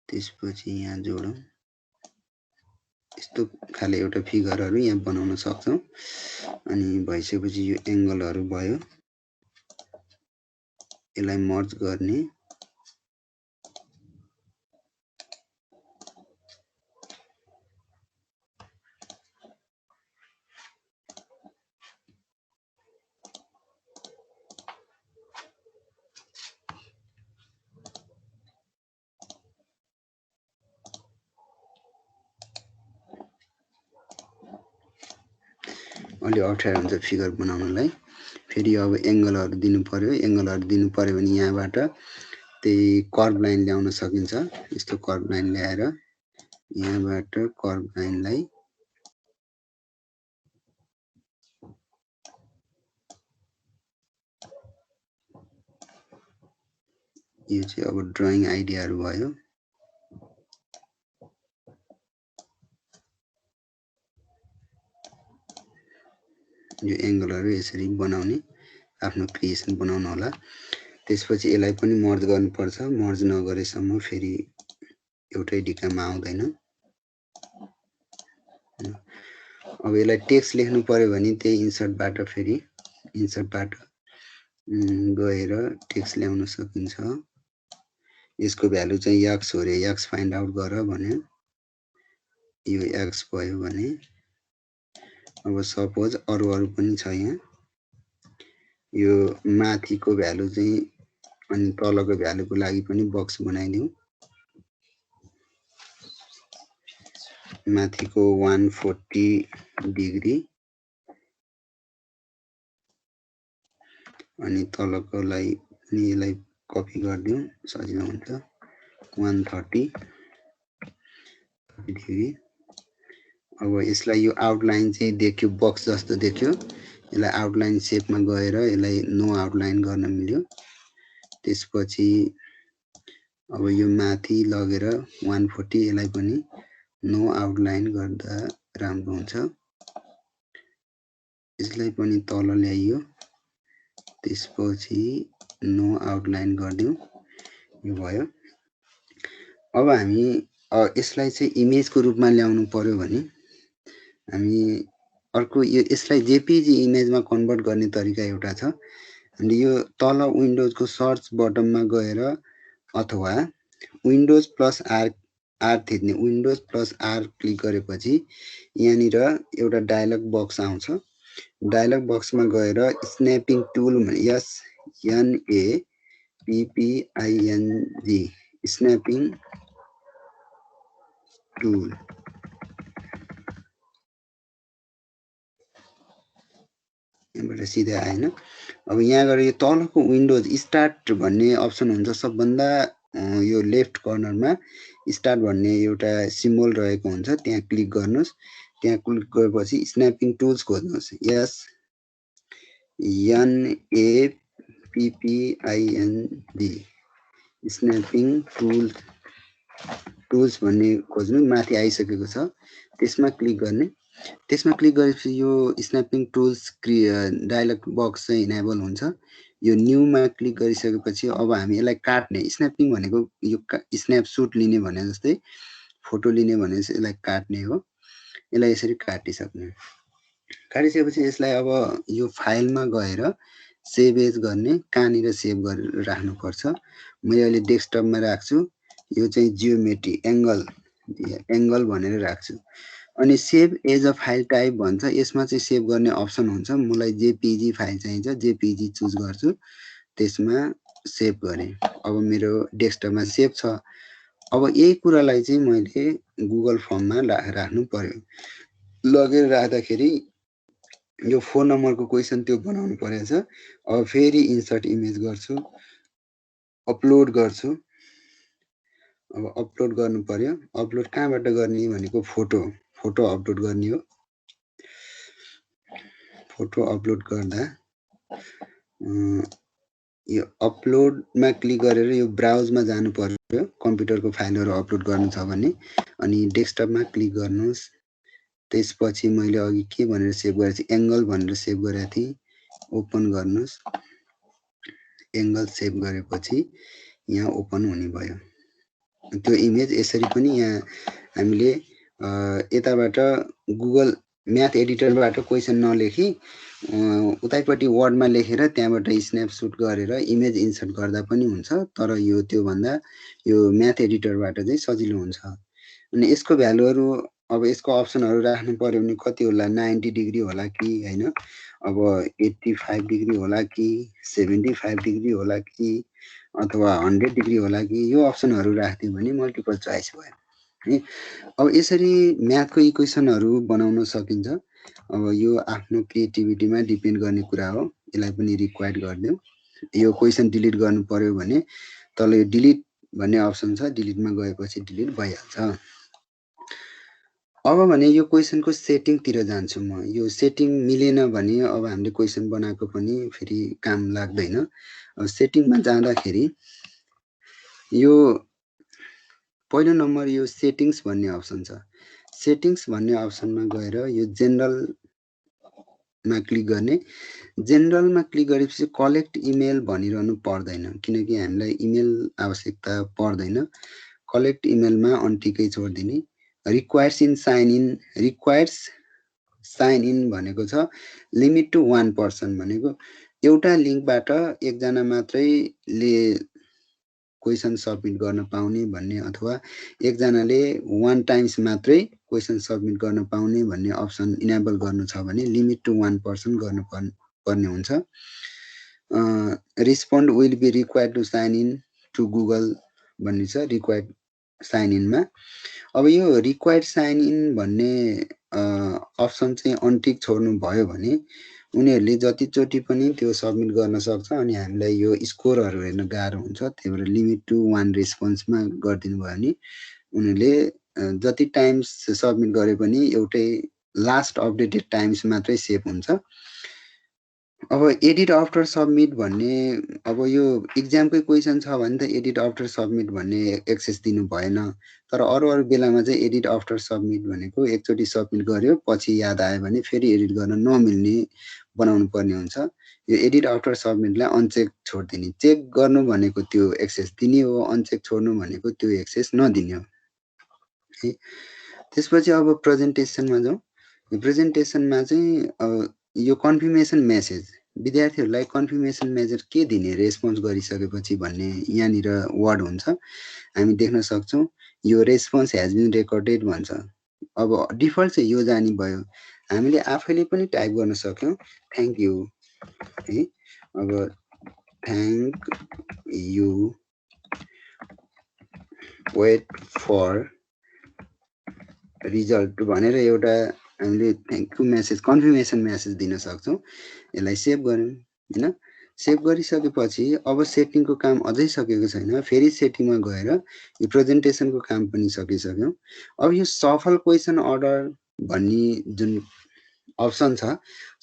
त्यसपछि यहाँ जोडौँ। यस्तो खाले एउटा फिगरहरू यहाँ बनाउन सक्छौँ। अनि भइसकेपछि यो एङ्गलहरू भयो, यसलाई मर्ज गर्ने, अलि अप्ठ्यारो हुन्छ फिगर बनाउनलाई। फेरि अब एङ्गलहरू दिनु पर्यो। एङ्गलहरू दिनु पर्यो भने यहाँबाट त्यही कर्भ लाइन ल्याउन सकिन्छ। यस्तो कर्भ लाइन ल्याएर यहाँबाट कर्भ लाइनलाई यो चाहिँ अब ड्रइङ आइडियाहरू भयो। यो एङ्गलहरू यसरी बनाउने, आफ्नो क्रिएसन बनाउनु होला। त्यसपछि यसलाई पनि मर्ज गर्नुपर्छ। मर्ज नगरेसम्म फेरि एउटै ढिकामा आउँदैन। अब यसलाई टेक्स्ट लेख्नु पर्यो भने त्यही इन्सर्टबाट फेरि इन्सर्टबाट गएर टेक्स्ट ल्याउन सकिन्छ। यसको भ्यालु चाहिँ एक्स हो रे, एक्स फाइन्ड आउट गर भन्यो। यो एक्स भयो भने अब सपोज अरू पनि छ यहाँ। यो माथिको भ्यालु चाहिँ अनि तलको भ्यालुको लागि पनि बक्स बनाइदिउँ। माथिको 140 डिग्री अनि तलकोलाई पनि यसलाई कपी गरिदिउँ, सजिलो हुन्छ। 130 डिग्री। अब यसलाई यो आउटलाइन चाहिँ देखियो, बक्स जस्तो देखियो। यसलाई आउटलाइन सेपमा गएर यसलाई नो आउटलाइन गर्न मिल्यो। त्यसपछि अब यो माथि लगेर 140 यसलाई पनि नो आउटलाइन गर्दा राम्रो हुन्छ। यसलाई पनि तल ल्याइयो, त्यसपछि नो आउटलाइन गरिदिउँ। यो भयो। अब हामी यसलाई चाहिँ इमेजको रूपमा ल्याउनु पर्यो भने हामी अर्को यसलाई जेपीजी इमेजमा कन्भर्ट गर्ने तरिका एउटा छ। हामीले यो तल विन्डोजको सर्च बटनमा गएर अथवा विन्डोज प्लस आर थिच्ने, विन्डोज प्लस आर क्लिक गरेपछि यहाँनिर एउटा डायलग बक्स आउँछ। डायलग बक्समा गएर snapping tool SNAPPING snapping tool, यहाँबाट सिधै आएन। अब यहाँ गएर यो तलको विन्डोज स्टार्ट भन्ने अप्सन हुन्छ सबभन्दा यो लेफ्ट कर्नरमा स्टार्ट भन्ने एउटा सिम्बल रहेको हुन्छ, त्यहाँ क्लिक गर्नुहोस्। त्यहाँ क्लिक गरेपछि स्न्यापिङ टुल्स खोज्नुहोस्। SNAPPING स्न्यापिङ टुल्स भन्ने खोज्नु, माथि आइसकेको छ। त्यसमा क्लिक गर्ने। त्यसमा क्लिक गरेपछि यो स्न्यापिङ टुल्स डायलग बक्स चाहिँ इनेबल हुन्छ। यो न्यूमा क्लिक गरिसकेपछि अब हामी यसलाई काट्ने, स्न्यापिङ भनेको यो स्न्यापसुट लिने भने जस्तै फोटो लिने भने यसलाई काट्ने हो। यसलाई यसरी काटिसक्ने। काटिसकेपछि यसलाई अब यो फाइलमा गएर सेभ एज गर्ने, कहाँनिर सेभ गरेर राख्नुपर्छ। मैले अहिले डेस्कटपमा राख्छु। यो चाहिँ जियोमेट्री एङ्गल भनेर राख्छु। अनि save as a file type भन्छ। यसमा चाहिँ सेभ गर्ने अप्सन हुन्छ। मलाई जेपीजी फाइल चाहिन्छ, जेपीजी चुज गर्छु। त्यसमा सेभ गरेँ। अब मेरो डेस्कटपमा सेभ छ। अब यही कुरालाई चाहिँ मैले गुगल फर्ममा राख्नु पर्यो। लगेर राख्दाखेरि यो फोन नम्बरको क्वेसन त्यो बनाउनु परेछ। अब फेरि इन्सर्ट इमेज गर्छु, अपलोड गर्छु। अब अपलोड गर्नु पर्यो। अपलोड कहाँबाट गर्ने भनेको फोटो अपलोड गर्ने हो। फोटो अपलोड गर्दा यो अपलोडमा क्लिक गरेर यो ब्राउजमा जानु पर्यो। कम्प्युटरको फाइलहरू अपलोड गर्नु छ भने अनि डेस्कटपमा क्लिक गर्नुहोस्। त्यसपछि मैले अघि के भनेर सेभ गरेको थिएँ, एङ्गल भनेर सेभ गरेको थिएँ। ओपन गर्नुहोस्। एङ्गल सेभ गरेपछि यहाँ ओपन हुने भयो। त्यो इमेज यसरी पनि यहाँ हामीले यताबाट गुगल म्याथ एडिटरबाट क्वेसन नलेखी उतैपट्टि वर्डमा लेखेर त्यहाँबाट स्न्यापसुट गरेर इमेज इन्सर्ट गर्दा पनि हुन्छ। तर यो त्योभन्दा यो म्याथ एडिटरबाट चाहिँ सजिलो हुन्छ। अनि यसको भ्यालुहरू अब यसको अप्सनहरू राख्नु पर्यो भने कति होला, 90 डिग्री होला कि हैन, अब 85 डिग्री होला कि 75 डिग्री होला कि अथवा 100 डिग्री होला कि, यो अप्सनहरू राख्दियो भने मल्टिपल चोइस भयो है। अब यसरी म्याथको इक्वेसनहरू बनाउन सकिन्छ। अब यो आफ्नो क्रिएटिभिटीमा डिपेन्ड गर्ने कुरा हो। यसलाई पनि रिक्वायर्ड गरिदिउँ। यो क्वेसन डिलिट गर्नु पर्यो भने तल यो डिलिट भन्ने अप्सन छ, डिलिटमा गएपछि डिलिट भइहाल्छ। अब भने यो क्वेसनको सेटिङतिर जान्छु म। यो सेटिङ मिलेन भने अब हामीले क्वेसन बनाएको पनि फेरि काम लाग्दैन। अब सेटिङमा जाँदाखेरि यो पहिलो नम्बर यो सेटिङ्स भन्ने अप्सन छ। सेटिङ्स भन्ने अप्सनमा गएर यो जेनरलमा क्लिक गर्ने। जेनरलमा क्लिक गरेपछि कलेक्ट इमेल भनिरहनु पर्दैन, किनकि हामीलाई इमेल आवश्यकता पर्दैन। कलेक्ट इमेलमा अन्टिकै छोडिदिने। Requires in sign in, requires sign in भनेको छ लिमिट टु 1 पर्सन, भनेको एउटा लिङ्कबाट एकजना मात्रैले क्वेसन सबमिट गर्न पाउने भन्ने, अथवा एकजनाले 1 टाइम्स मात्रै क्वेसन सबमिट गर्न पाउने भन्ने अप्सन इनेबल गर्नु छ भने लिमिट टु 1 पर्सन गर्नु पर्ने हुन्छ। Respond will be required to sign in to Google भन्ने छ रिक्वायर्ड साइन इनमा। अब यो रिक्वायर्ड साइन इन भन्ने अप्सन चाहिँ अनटिक छोड्नु भयो भने उनीहरूले जतिचोटि पनि त्यो सबमिट गर्न सक्छ अनि हामीलाई यो स्कोरहरू हेर्न गाह्रो हुन्छ। त्यही भएर लिमिट टु 1 रेस्पोन्समा गरिदिनु भयो भने उनीहरूले जति टाइम्स सबमिट गरे पनि एउटै लास्ट अपडेटेड टाइम्स मात्रै सेभ हुन्छ। अब एडिट आफ्टर सबमिट भन्ने, अब यो इक्जामकै क्वेसन छ भने त एडिट आफ्टर सबमिट भन्ने एक्सेस दिनु भएन। तर अरू बेलामा चाहिँ एडिट आफ्टर सबमिट भनेको एकचोटि सबमिट गर्यो पछि याद आयो भने फेरि एडिट गर्न नमिल्ने बनाउनु पर्ने हुन्छ। यो एडिट आफ्टर सबमिटलाई अनचेक छोडिदिने। चेक गर्नु भनेको त्यो एक्सेस दिने हो, अनचेक छोड्नु भनेको त्यो एक्सेस नदिने हो है। त्यसपछि अब प्रेजेन्टेसनमा जाउँ। प्रेजेन्टेसनमा चाहिँ यो कन्फर्मेसन मेसेज, विद्यार्थीहरूलाई कन्फर्मेसन मेसेज के दिने रेस्पोन्स गरिसकेपछि भन्ने यहाँनिर वर्ड हुन्छ। हामी देख्न सक्छौँ यो रेस्पोन्स हेज बिन रेकर्डेड भन्छ। अब डिफल्ट चाहिँ यो जानी भयो। हामीले आफैले पनि टाइप गर्न सक्यौँ थ्याङ्क यू है। अब thank you wait for result भनेर एउटा हामीले thank you message, confirmation message दिन सक्छौँ। यसलाई सेभ गरौँ हैन। सेभ गरिसकेपछि अब सेटिङको काम अझै सकेको छैन। फेरि सेटिङमा गएर यो प्रेजेन्टेसनको काम पनि सकिसक्यौँ। अब यो सफल क्वेसन अर्डर भन्ने जुन अप्सन छ,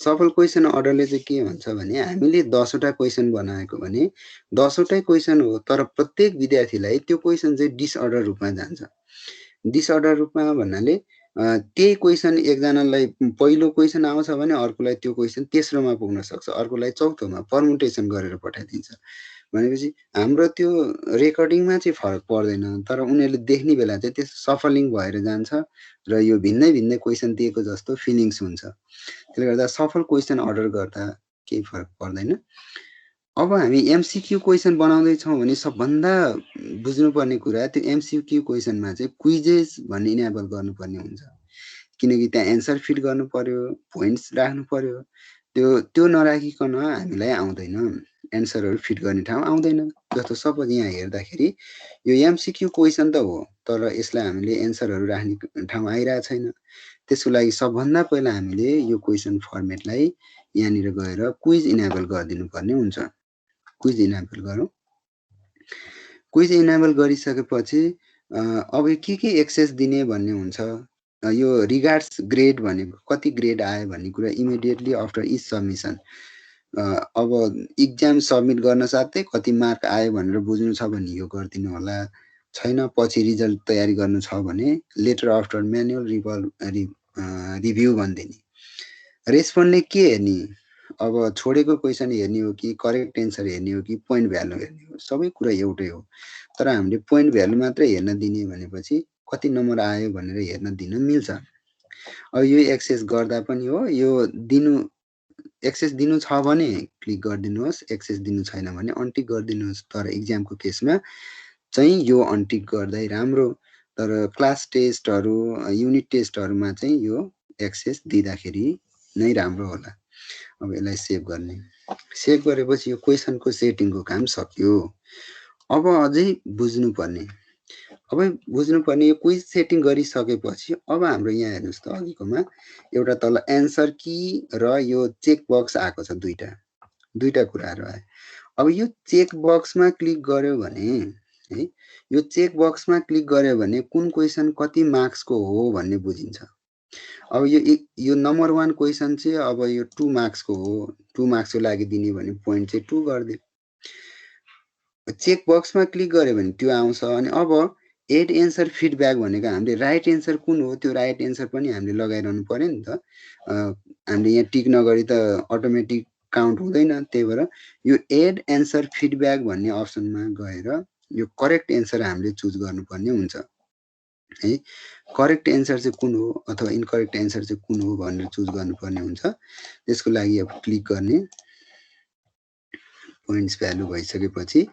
सफल क्वेसन अर्डरले चाहिँ के भन्छ भने हामीले 10 वटा क्वेसन बनाएको भने 10 वटै क्वेसन हो, तर प्रत्येक विद्यार्थीलाई त्यो क्वेसन चाहिँ डिसअर्डर रूपमा जान्छ। डिसअर्डर रूपमा भन्नाले त्यही क्वेसन एकजनालाई पहिलो क्वेसन आउँछ भने अर्कोलाई त्यो क्वेसन तेस्रोमा पुग्न सक्छ, अर्कोलाई चौथोमा, पर्मुटेसन गरेर पठाइदिन्छ। भनेपछि हाम्रो त्यो रेकर्डिङमा चाहिँ फरक पर्दैन, तर उनीहरूले देख्ने बेला चाहिँ त्यस सफलिङ भएर जान्छ र यो भिन्नै भिन्नै क्वेसन दिएको जस्तो फिलिङ्स हुन्छ। त्यसले गर्दा सफल क्वेसन अर्डर गर्दा केही फरक पर्दैन। अब हामी एमसिक्यू क्वेसन बनाउँदैछौँ भने सबभन्दा बुझ्नुपर्ने कुरा त्यो एमसिक्यू क्वेसनमा चाहिँ क्विजेस भन्ने इनेबल गर्नुपर्ने हुन्छ, किनकि त्यहाँ एन्सर फिट गर्नु पर्यो, पोइन्ट्स राख्नु पर्यो। त्यो नराखिकन हामीलाई आउँदैन। एन्सरहरू फिट गर्ने ठाउँ आउँदैन। जस्तो सपोज यहाँ हेर्दाखेरि यो एमसिक्यू क्वेसन त हो, तर यसलाई हामीले एन्सरहरू राख्ने ठाउँ आइरहेको छैन। त्यसको लागि सबभन्दा पहिला हामीले यो क्वेसन फर्मेटलाई यहाँनिर गएर क्विज इनेबल गरिदिनु पर्ने हुन्छ। क्विज इनेबल गरौँ। क्विज इनेबल गरिसकेपछि अब के एक्सेस दिने भन्ने हुन्छ। यो रिगार्ड्स ग्रेड भनेको कति ग्रेड आयो भन्ने कुरा इमिडिएटली आफ्टर इच सबमिसन, अब इक्जाम सबमिट गर्न साथै कति मार्क आयो भनेर बुझ्नु छ भने यो गरिदिनु होला। छैन पछि रिजल्ट तयारी गर्नु छ भने लेटर आफ्टर म्यानुअल रिभ्यू भनिदिने। रेस्पोन्डले के हेर्ने, अब छोडेको क्वेसन हेर्ने हो कि करेक्ट एन्सर हेर्ने हो कि पोइन्ट भ्यालु हेर्ने हो, सबै कुरा एउटै हो। तर हामीले पोइन्ट भ्यालु मात्रै हेर्न दिने भनेपछि कति नम्बर आयो भनेर हेर्न दिन मिल्छ। अब यो एक्सेस गर्दा पनि हो, यो दिनु एक्सेस दिनु छ भने क्लिक गरिदिनुहोस्, एक्सेस दिनु छैन भने अनटिक गरिदिनुहोस्। तर इक्जामको केसमा चाहिँ यो अनटिक गर्दै राम्रो। तर क्लास टेस्टहरू युनिट टेस्टहरूमा चाहिँ यो एक्सेस दिँदाखेरि नै राम्रो होला। अब यसलाई सेभ गर्ने। सेभ गरेपछि यो क्वेसनको सेटिङको काम सक्यो। अब अझै बुझ्नुपर्ने यो क्विज सेटिङ गरिसकेपछि अब हाम्रो यहाँ हेर्नुहोस् त अघिकोमा एउटा तल एन्सर की र यो चेक बक्स आएको छ, दुईटा कुराहरू आयो। अब यो चेक बक्समा क्लिक गर्यो भने है, यो चेक बक्समा क्लिक गर्यो भने कुन क्वेसन कति मार्क्सको हो भन्ने बुझिन्छ। अब यो नम्बर 1 क्वेसन चाहिँ अब यो 2 मार्क्सको हो, 2 मार्क्सको लागि दिने भने पोइन्ट चाहिँ 2 गरिदियो। चेक बक्समा क्लिक गर्यो भने त्यो आउँछ। अनि अब एड एन्सर फिडब्याक भनेको हामीले राइट एन्सर कुन हो त्यो राइट एन्सर पनि हामीले लगाइरहनु पर्यो नि त। हामीले यहाँ टिक नगरी त अटोमेटिक काउन्ट हुँदैन। त्यही भएर यो एड एन्सर फिडब्याक भन्ने अप्सनमा गएर यो करेक्ट एन्सर हामीले चुज गर्नुपर्ने हुन्छ है। करेक्ट एन्सर चाहिँ कुन हो अथवा इनकरेक्ट एन्सर चाहिँ कुन हो भनेर चुज गर्नुपर्ने हुन्छ। त्यसको लागि अब क्लिक गर्ने। पोइन्ट्स भ्यालु भइसकेपछि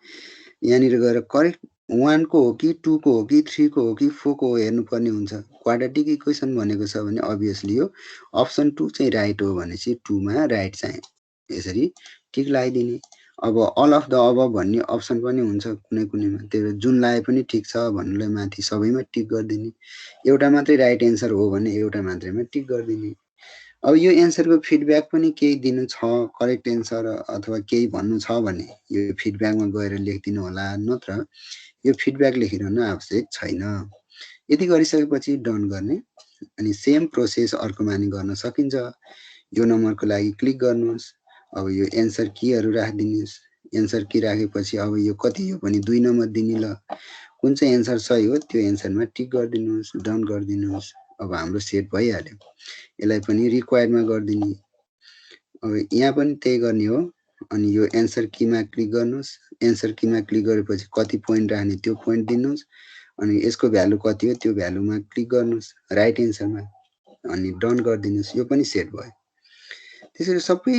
यहाँनिर गएर करेक्ट 1 को हो कि 2 को हो कि 3 को हो कि 4 को हो हेर्नुपर्ने हुन्छ। क्वाड्रेटिक इक्वेसन भनेको छ भने अभियसली यो अप्सन 2 चाहिँ राइट हो भनेपछि 2 मा राइट चाहिँ यसरी टिक लगाइदिने। अब अल अफ द अबभ भन्ने अप्सन पनि हुन्छ कुनै कुनैमा, त्यो जुन लाए पनि ठिक छ भन्नुलाई माथि सबैमा टिक गरिदिने। एउटा मात्रै राइट एन्सर हो भने एउटा मात्रैमा टिक गरिदिने। अब यो एन्सरको फिडब्याक पनि केही दिनु छ, करेक्ट एन्सर अथवा केही भन्नु छ भने यो फिडब्याकमा गएर लेखिदिनु होला, नत्र यो फिडब्याक लेखिरहनु आवश्यक छैन। यति गरिसकेपछि डन गर्ने। अनि सेम प्रोसेस अर्कोमा नि गर्न सकिन्छ। यो नम्बरको लागि क्लिक गर्नुहोस्। अब यो एन्सर कीहरू राखिदिनुहोस्। एन्सर की राखेपछि अब यो कति हो पनि 2 नम्बर दिने। ल कुन चाहिँ एन्सर सही हो त्यो एन्सरमा टिक गरिदिनुहोस्, डन गरिदिनुहोस्। अब हाम्रो सेट भइहाल्यो। यसलाई पनि रिक्वायर्डमा गरिदिने। अब यहाँ पनि त्यही गर्ने हो। अनि यो एन्सर कीमा क्लिक गर्नुहोस्। एन्सर कीमा क्लिक गरेपछि कति पोइन्ट राख्ने त्यो पोइन्ट दिनुहोस्। अनि यसको भ्यालु कति हो त्यो भ्यालुमा क्लिक गर्नुहोस् राइट एन्सरमा, अनि डन गरिदिनुहोस्। यो पनि सेट भयो। त्यसरी सबै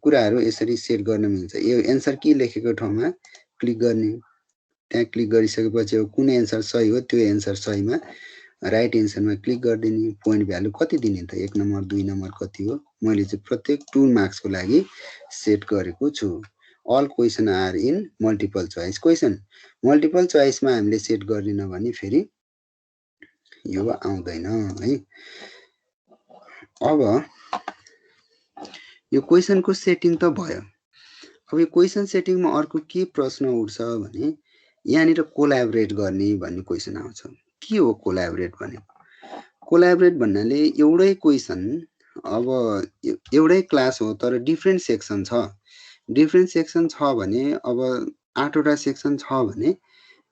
कुराहरू यसरी सेट गर्न मिल्छ। यो एन्सर की लेखेको ठाउँमा क्लिक गर्ने। त्यहाँ क्लिक गरिसकेपछि अब कुन एन्सर सही हो त्यो एन्सर सहीमा राइट एन्सरमा क्लिक गरिदिने। पोइन्ट भ्यालु कति दिने त 1 नम्बर 2 नम्बर कति हो। मैले चाहिँ प्रत्येक 2 मार्क्सको लागि सेट गरेको छु। All question are in multiple choice question. Multiple चोइसमा हामीले सेट गरिदिन भने फेरि यो आउँदैन है। अब यो क्वेसनको सेटिङ त भयो। अब यो क्वेसन सेटिङमा अर्को के प्रश्न उठ्छ भने यहाँनिर कोलाबोरेट गर्ने भन्ने क्वेसन आउँछ। के हो कोलाबोरेट भनेको? कोलाबोरेट भन्नाले एउटै क्वेसन, अब एउटै क्लास हो तर डिफ्रेन्ट सेक्सन छ। डिफ्रेन्ट सेक्सन छ भने अब 8 वटा सेक्सन छ भने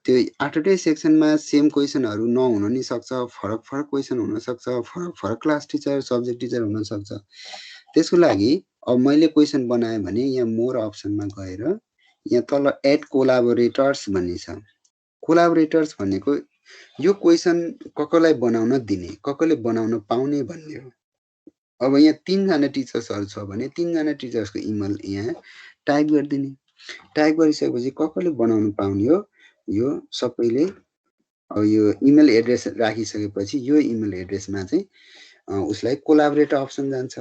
त्यो 8 वटै सेक्सनमा सेम क्वेसनहरू नहुन नि सक्छ, फरक फरक क्वेसन हुन सक्छ, फरक फरक क्लास टिचर सब्जेक्ट टिचर हुन सक्छ। त्यसको लागि अब मैले क्वेसन बनाएँ भने यहाँ मोर अप्सनमा गएर यहाँ तल एड कोलाबोरेटर्स भन्ने छ। कोलाबोरेटर्स भनेको यो क्वेसन कसलाई बनाउन दिने, कसले बनाउन पाउने भन्ने हो। अब यहाँ 3 जना टिचर्सहरू छ भने 3 जना टिचर्सको इमेल यहाँ टाइप गरिदिने। टाइप गरिसकेपछि कसले बनाउन पाउने हो यो सबैले अब यो इमेल एड्रेस राखिसकेपछि यो इमेल एड्रेसमा चाहिँ उसलाई कोलाबोरेट अप्सन जान्छ।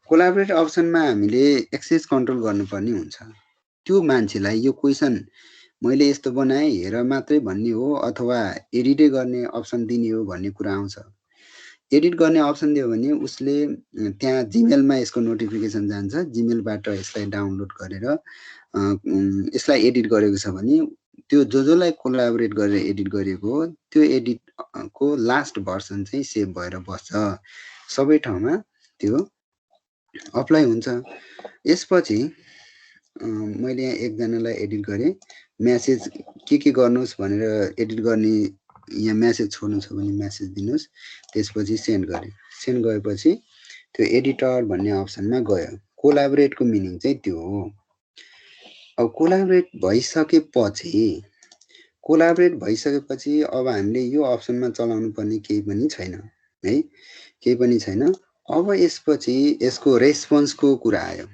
कोलाबोरेट अप्सनमा हामीले एक्सेस कन्ट्रोल गर्नुपर्ने हुन्छ। त्यो मान्छेलाई यो क्वेसन मैले यस्तो बनाएँ हेर मात्रै भन्ने हो अथवा एडिटै गर्ने अप्सन दिने हो भन्ने कुरा आउँछ। एडिट गर्ने अप्सन दियो भने उसले त्यहाँ जिमेलमा यसको नोटिफिकेसन जान्छ, जिमेलबाट यसलाई डाउनलोड गरेर यसलाई एडिट गरेको छ भने त्यो जसलाई कोलाबोरेट गरेर एडिट गरेको हो त्यो एडिट को लास्ट भर्सन चाहिँ सेभ भएर बस्छ, सबै ठाउँमा त्यो अप्लाई हुन्छ। यसपछि मैले यहाँ एकजनालाई एडिट गरेँ, म्यासेज के गर्नुहोस् भनेर एडिट गर्ने यहाँ म्यासेज छोड्नु छ भने म्यासेज दिनुहोस्, त्यसपछि सेन्ड गरेँ। सेन्ड गएपछि त्यो एडिटर भन्ने अप्सनमा गयो। कोलाबोरेटको मिनिङ चाहिँ त्यो हो। अब कोलाबोरेट भइसकेपछि अब हामीले यो अप्सनमा चलाउनु पर्ने केही पनि छैन है, केही पनि छैन। अब यसपछि यसको रेस्पोन्सको कुरा आयो।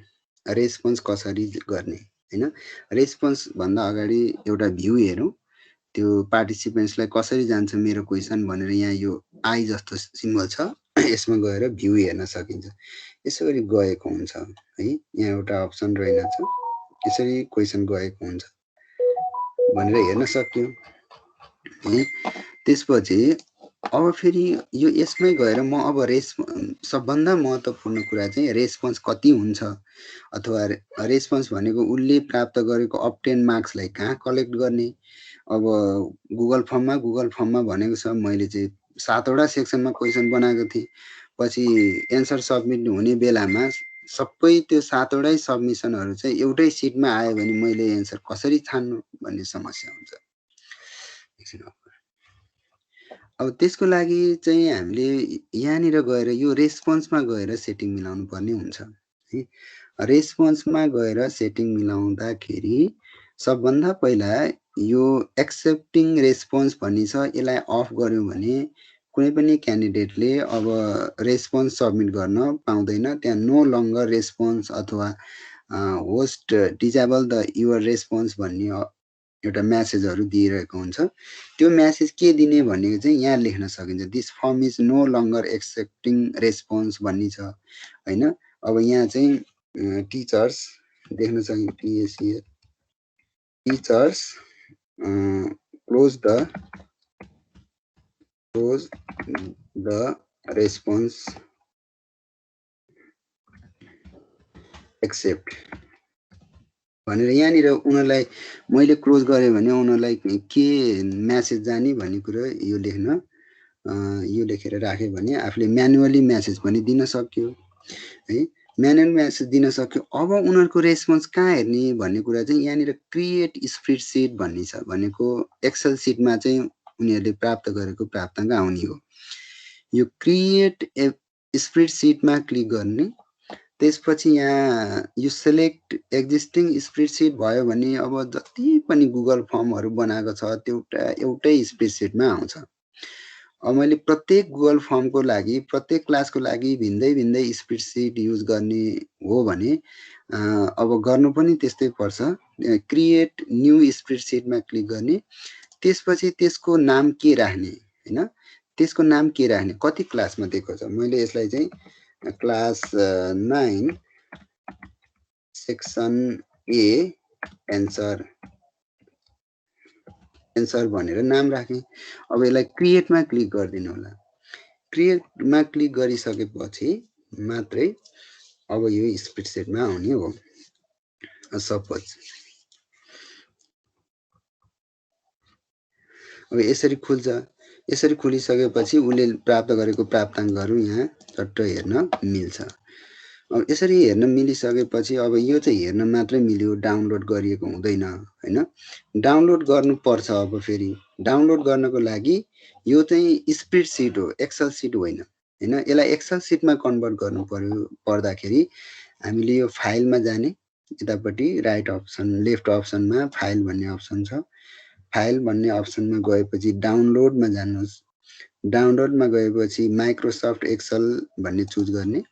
रेस्पोन्स कसरी गर्ने हैन, रेस्पोन्स भन्दा अगाडि एउटा भ्यू हेरौँ, त्यो पार्टिसिपेन्ट्सलाई कसरी जान्छ मेरो क्वेसन भनेर यहाँ यो आई जस्तो सिम्बल छ, यसमा गएर भ्यू हेर्न सकिन्छ। यसरी गएको हुन्छ है, यहाँ एउटा अप्सन रहेनछ, यसरी क्वेसन गएको हुन्छ भनेर हेर्न सक्यो है। त्यसपछि अब फेरि यो यसमै गएर म अब सबभन्दा महत्त्वपूर्ण कुरा चाहिँ रेस्पोन्स कति हुन्छ अथवा रेस्पोन्स भनेको उसले प्राप्त गरेको अब्टेन मार्क्सलाई कहाँ कलेक्ट गर्ने। अब गुगल फर्ममा भनेको छ, मैले चाहिँ 7 वटा सेक्सनमा क्वेसन बनाएको थिएँ। पछि एन्सर सबमिट हुने बेलामा सबै त्यो 7 वटै सबमिसनहरू चाहिँ एउटै सिटमा आयो भने मैले एन्सर कसरी छान्नु भन्ने समस्या हुन्छ। अब त्यसको लागि चाहिँ हामीले यहाँनिर गएर यो रेस्पोन्समा गएर सेटिङ मिलाउनु पर्ने हुन्छ है। रेस्पोन्समा गएर सेटिङ मिलाउँदाखेरि सबभन्दा पहिला यो एक्सेप्टिङ रेस्पोन्स भन्ने छ, यसलाई अफ गर्यौँ भने कुनै पनि क्यान्डिडेटले अब रेस्पोन्स सबमिट गर्न पाउँदैन। त्यहाँ नो लङ्गर रेस्पोन्स अथवा host disable the your response भन्ने एउटा म्यासेजहरू दिइरहेको हुन्छ। त्यो म्यासेज के दिने भनेको चाहिँ यहाँ लेख्न सकिन्छ, this form is no longer accepting response भन्ने छ हैन। अब यहाँ चाहिँ टिचर्स देख्न सकिन्छ, teachers close the response accept भनेर यहाँनिर उनीहरूलाई मैले क्लोज गरेँ भने उनीहरूलाई के म्यासेज जाने भन्ने कुरो यो लेखेर राख्यो भने आफूले म्यानुअली म्यासेज पनि दिन सक्यो है। म्यानुअल म्यासेज दिन सक्यो। अब उनीहरूको रेस्पोन्स कहाँ हेर्ने भन्ने कुरा चाहिँ यहाँनिर क्रिएट स्प्रेडसिट भन्ने छ, भनेको एक्सेल सिटमा चाहिँ उनीहरूले प्राप्त गरेको प्राप्ताङ्क आउने हो। यो क्रिएट स्प्रेडसिटमा क्लिक गर्ने, त्यसपछि यहाँ यो सेलेक्ट एक्जिस्टिङ स्प्रेडसिट भयो भने अब जति पनि गुगल फर्महरू बनाएको छ त्यो एउटै स्प्रेडसिटमा आउँछ। अब मैले प्रत्येक गुगल फर्मको लागि प्रत्येक क्लासको लागि भिन्दै स्प्रेडसिट युज गर्ने हो भने अब गर्नु पनि त्यस्तै पर्छ। क्रिएट न्यू स्प्रेडसिटमा क्लिक गर्ने, त्यसपछि त्यसको नाम के राख्ने हैन, त्यसको नाम के राख्ने, कति क्लासमा दिएको छ। मैले यसलाई चाहिँ क्लास 9 सेक्सन ए एन्सर भनेर नाम राखेँ। अब यसलाई क्रिएटमा क्लिक गरिदिनु होला। क्रिएटमा क्लिक गरिसकेपछि मात्रै अब यो स्प्रेडसिटमा आउने हो। सपोज अब यसरी खुल्छ। यसरी खुलिसकेपछि उसले प्राप्त गरेको प्राप्ताङ्कहरू यहाँ चट्ट हेर्न मिल्छ। अब यसरी हेर्न मिलिसकेपछि अब यो चाहिँ हेर्न मात्रै मिल्यो, डाउनलोड गरिएको हुँदैन हैन। डाउनलोड गर्नुपर्छ। अब फेरि डाउनलोड गर्नको लागि यो चाहिँ स्प्रेडसिट हो, एक्सेल सिट होइन हैन। यसलाई एक्सेल सिटमा कन्भर्ट गर्नु पर्दाखेरि हामीले यो फाइलमा जाने, यतापट्टि राइट अप्सन लेफ्ट अप्सनमा फाइल भन्ने अप्सन छ। फाइल भन्ने अप्सनमा गएपछि डाउनलोडमा जानुहोस्। डाउनलोडमा गएपछि माइक्रोसफ्ट एक्सेल भन्ने चुज गर्ने।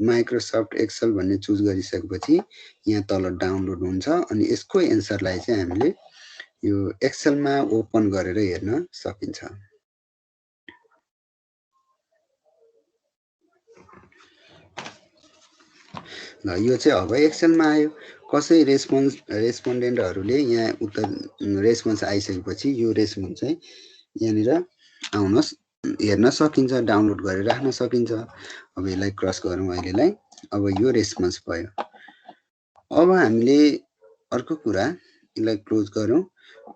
माइक्रोसफ्ट एक्सेल भन्ने चुज गरिसकेपछि यहाँ तल डाउनलोड हुन्छ अनि यसको एन्सरलाई चाहिँ हामीले यो एक्सेलमा ओपन गरेर हेर्न सकिन्छ। ल यो चाहिँ अब एक्सेलमा आयो। कसै रेस्पोन्डेन्टहरूले यहाँ उत्तर रेस्पोन्स आइसकेपछि यो रेस्पोन्स चाहिँ यहाँनिर आउनुहोस् हेर्न सकिन्छ, डाउनलोड गरेर राख्न सकिन्छ। अब यसलाई क्रस गरौँ अहिलेलाई। अब यो रेस्पोन्स भयो। अब हामीले अर्को कुरा यसलाई क्लोज गरौँ।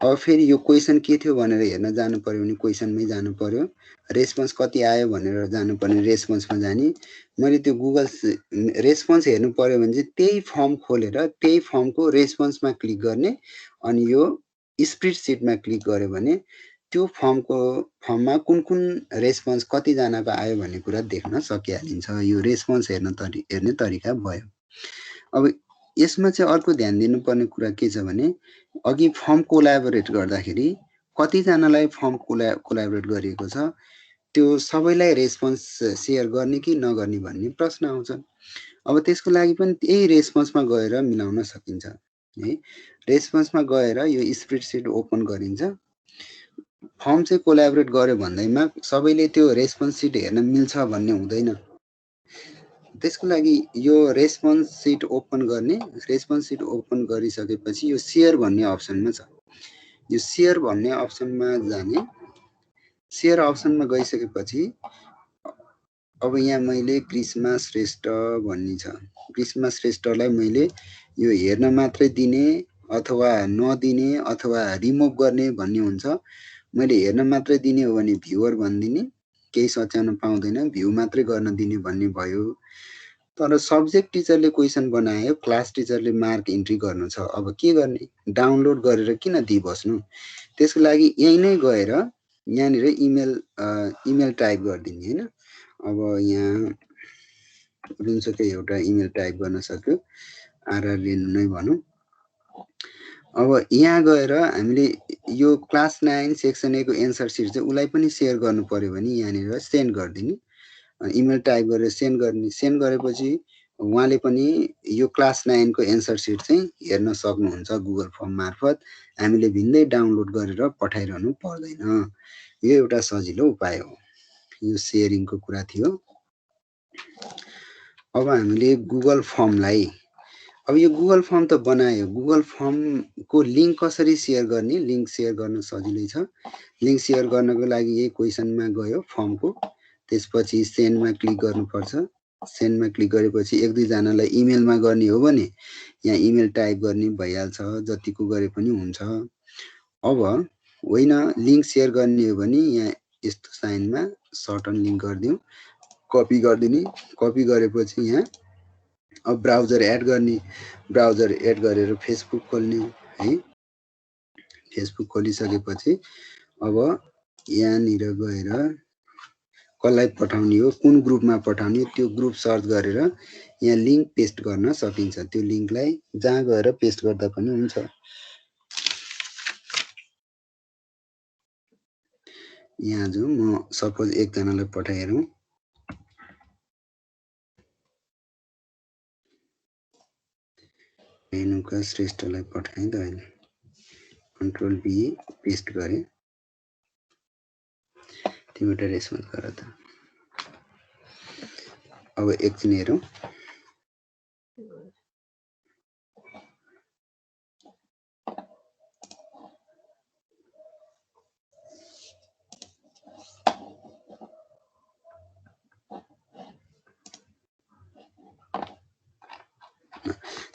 अब फेरि यो क्वेसन के थियो भनेर हेर्न जानु पर्यो भने क्वेसनमै जानु पर्यो। रेस्पोन्स कति आयो भनेर जानु पर्ने रेस्पोन्समा जाने। मैले त्यो गुगल रेस्पोन्स हेर्नु पर्यो भने चाहिँ त्यही फर्म खोलेर त्यही फर्मको रेस्पोन्समा क्लिक गर्ने। अनि यो स्प्रेडसिटमा क्लिक गर्यो भने त्यो फर्ममा कुन कुन रेस्पोन्स कतिजनाको आयो भन्ने कुरा देख्न सकिहालिन्छ। यो रेस्पोन्स हेर्ने तरिका भयो। अब यसमा चाहिँ अर्को ध्यान दिनुपर्ने कुरा के छ भने अघि फर्म कोलाबोरेट गर्दाखेरि कतिजनालाई फर्म कोलाबोरेट गरिएको छ, त्यो सबैलाई रेस्पोन्स सेयर गर्ने कि नगर्ने भन्ने प्रश्न आउँछ। अब त्यसको लागि पनि त्यही रेस्पोन्समा गएर मिलाउन सकिन्छ है। रेस्पोन्समा गएर यो स्प्रेडसिट ओपन गरिन्छ। फर्म चाहिँ कोलाबोरेट गर्यो भन्दैमा सबैले त्यो रेस्पोन्स सिट हेर्न मिल्छ भन्ने हुँदैन। त्यसको लागि यो रेस्पोन्स सिट ओपन गर्ने। रेस्पोन्स सिट ओपन गरिसकेपछि यो सेयर भन्ने अप्सनमा छ। यो सेयर भन्ने अप्सनमा जाने। सेयर अप्सनमा गइसकेपछि अब यहाँ मैले ग्रीष्मा श्रेष्ठ भन्ने छ। ग्रीष्मा श्रेष्ठलाई मैले यो हेर्न मात्रै दिने अथवा नदिने अथवा रिमुभ गर्ने भन्ने हुन्छ। मैले हेर्न मात्रै दिने हो भने भ्युअर भनिदिने, केही सच्याउन पाउँदैन, भ्यू मात्रै गर्न दिने भन्ने भयो। तर सब्जेक्ट टिचरले क्वेसन बनायो, क्लास टिचरले मार्क इन्ट्री गर्नु छ। अब के गर्ने? डाउनलोड गरेर किन दिइबस्नु? त्यसको लागि यहीँ नै गएर यहाँनिर इमेल टाइप गरिदिने हैन। अब यहाँ जुनसुकै एउटा इमेल टाइप गर्न सक्यो, आरआर लिनु नै भनौँ। अब यहाँ गएर हामीले यो क्लास 9 सेक्सन A को एन्सर सिट चाहिँ उसलाई पनि सेयर गर्नु पर्यो भने यहाँनिर सेन्ड गरिदिने। इमेल टाइप गरेर सेन्ड गर्ने। सेन्ड गरेपछि उहाँले पनि यो क्लास 9 को एन्सर सिट चाहिँ हेर्न सक्नुहुन्छ गुगल फर्म मार्फत। हामीले भिन्दै डाउनलोड गरेर पठाइरहनु पर्दैन। यो एउटा सजिलो उपाय हो। यो सेयरिङको कुरा थियो। अब हामीले गुगल फर्मलाई, अब यो गुगल फर्म त बनायो, गुगल फर्मको लिङ्क कसरी सेयर गर्ने? लिङ्क सेयर गर्न सजिलै छ। लिङ्क सेयर गर्नको लागि यही क्वेसनमा गयो फर्मको, त्यसपछि सेन्डमा क्लिक गर्नुपर्छ। सेन्डमा क्लिक गरेपछि एक दुईजनालाई इमेलमा गर्ने हो भने यहाँ इमेल टाइप गर्ने भइहाल्छ, जतिको गरे पनि हुन्छ। अब होइन लिङ्क सेयर गर्ने हो भने यहाँ यस्तो साइनमा सर्टन लिङ्क गरिदिउँ, कपी गरिदिने। कपी गरेपछि यहाँ अब ब्राउजर एड गर्ने। ब्राउजर एड गरेर फेसबुक खोल्ने है। फेसबुक खोलिसकेपछि अब यहाँनिर गएर कसलाई पठाउने हो, कुन ग्रुपमा पठाउने, त्यो ग्रुप सर्च गरेर यहाँ लिङ्क पेस्ट गर्न सकिन्छ। त्यो लिङ्कलाई जहाँ गएर पेस्ट गर्दा पनि हुन्छ। यहाँ जो म सपोज एकजनालाई पठाइहेरौँ। रेणुका श्रेष्ठलाई पठाएँ त होइन, कन्ट्रोल बी पेस्ट गरेँ। तिमीबाट रेस्पोन्स गर त। अब एकछिन हेरौँ।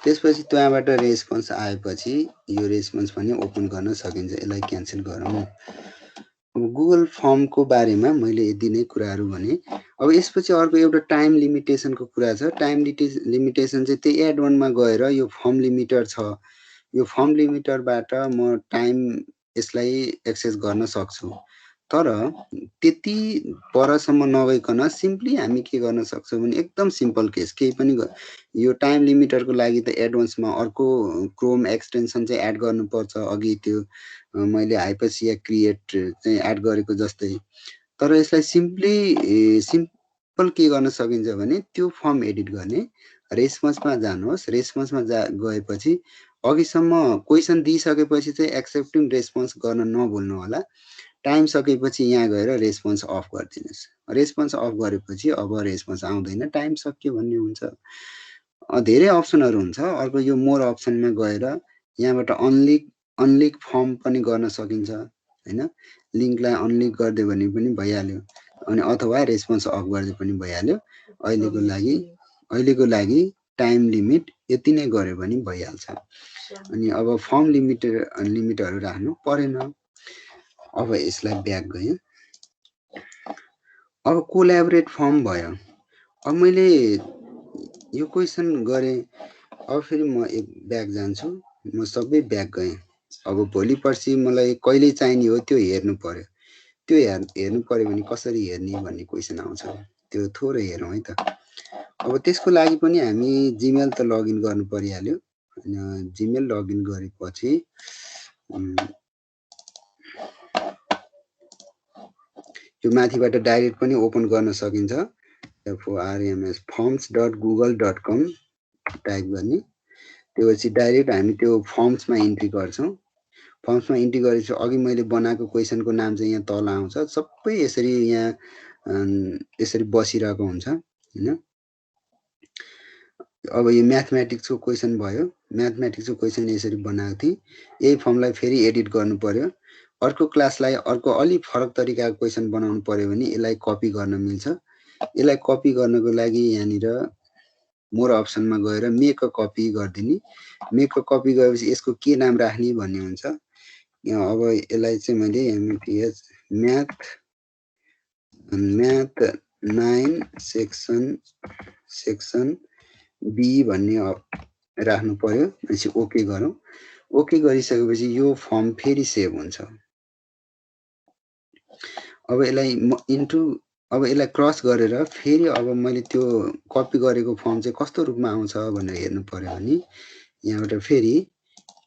त्यसपछि त्यहाँबाट रेस्पोन्स आएपछि यो रेस्पोन्स पनि ओपन गर्न सकिन्छ। यसलाई क्यान्सल गरौँ। अब गुगल फर्मको बारेमा मैले यति नै कुराहरू भने। अब यसपछि अर्को एउटा टाइम लिमिटेसनको कुरा छ। टाइम लिमिटेसन चाहिँ त्यही एड वनमा गएर यो फर्म लिमिटर छ, यो फर्म लिमिटरबाट म टाइम यसलाई एक्सेस गर्न सक्छु। तर त्यति परसम्म नगइकन सिम्पली हामी के गर्न सक्छौँ भने एकदम सिम्पल केस, केही पनि यो टाइम लिमिटरको लागि त एडभान्समा अर्को क्रोम एक्सटेन्सन चाहिँ एड गर्नुपर्छ। अघि त्यो मैले हाइपरसिया क्रिएट चाहिँ एड गरेको जस्तै। तर यसलाई सिम्पल के गर्न सकिन्छ भने त्यो फर्म एडिट गर्ने। रेस्पोन्समा जानुहोस्। रेस्पोन्समा गएपछि अघिसम्म क्वेसन दिइसकेपछि चाहिँ एक्सेप्टिङ रेस्पोन्स गर्न नभुल्नु होला। टाइम सकेपछि यहाँ गएर रेस्पोन्स अफ गरिदिनुहोस्। रेस्पोन्स अफ गरेपछि अब रेस्पोन्स आउँदैन, टाइम सक्यो भन्ने हुन्छ। धेरै अप्सनहरू हुन्छ। अर्को यो मोर अप्सनमा गएर यहाँबाट अनलिक फर्म पनि गर्न सकिन्छ हैन। लिङ्कलाई अनलिक गरिदियो भने पनि भइहाल्यो, अनि अथवा रेस्पोन्स अफ गरिदियो पनि भइहाल्यो। अहिलेको लागि टाइम लिमिट यति नै गर्यो भने भइहाल्छ। अनि अब फर्म लिमिटहरू राख्नु परेन। अब यसलाई ब्याक गएँ। अब कोल्याबोरेट फर्म भयो। अब मैले यो क्वेसन गरेँ। अब फेरि म एक ब्याक जान्छु। म सबै ब्याक गएँ। अब भोलि पर्सि मलाई कहिले चाहिने हो त्यो हेर्नु पर्यो। त्यो हेर्नु पर्यो भने कसरी हेर्ने भन्ने क्वेसन आउँछ। त्यो थोरै हेरौँ है त। अब त्यसको लागि पनि हामी जिमेल त लगइन गर्नु परिहाल्यो। जिमेल लगइन गरेपछि यो माथिबाट डाइरेक्ट पनि ओपन गर्न सकिन्छ। forms.google.com टाइप गर्ने। त्योपछि डाइरेक्ट हामी त्यो फर्म्समा इन्ट्री गर्छौँ। फर्म्समा इन्ट्री गरेपछि अघि मैले बनाएको क्वेसनको नाम चाहिँ यहाँ तल आउँछ। सबै यसरी यहाँ यसरी बसिरहेको हुन्छ हैन। अब यो म्याथमेटिक्सको क्वेसन भयो। म्याथमेटिक्सको क्वेसन यसरी बनाएको थिएँ। यही फर्मलाई फेरि एडिट गर्नु पर्यो। अर्को क्लासलाई अर्को अलि फरक तरिकाको क्वेसन बनाउनु पर्यो भने यसलाई कपी गर्न मिल्छ। यसलाई कपी गर्नको लागि यहाँनिर मोर अप्सनमा गएर मेक अ कपी गरिदिने। मेक अ कपी गरेपछि यसको के नाम राख्ने भन्ने हुन्छ। अब यसलाई चाहिँ मैले एमपिएच म्याथ 9 सेक्सन बी भन्ने राख्नु पर्यो। अनि ओके गरौँ। ओके गरिसकेपछि यो फर्म फेरि सेभ हुन्छ। अब यसलाई अब यसलाई क्रस गरेर फेरि अब मैले त्यो कपी गरेको फर्म चाहिँ कस्तो रूपमा आउँछ भनेर हेर्नु पर्यो भने यहाँबाट फेरि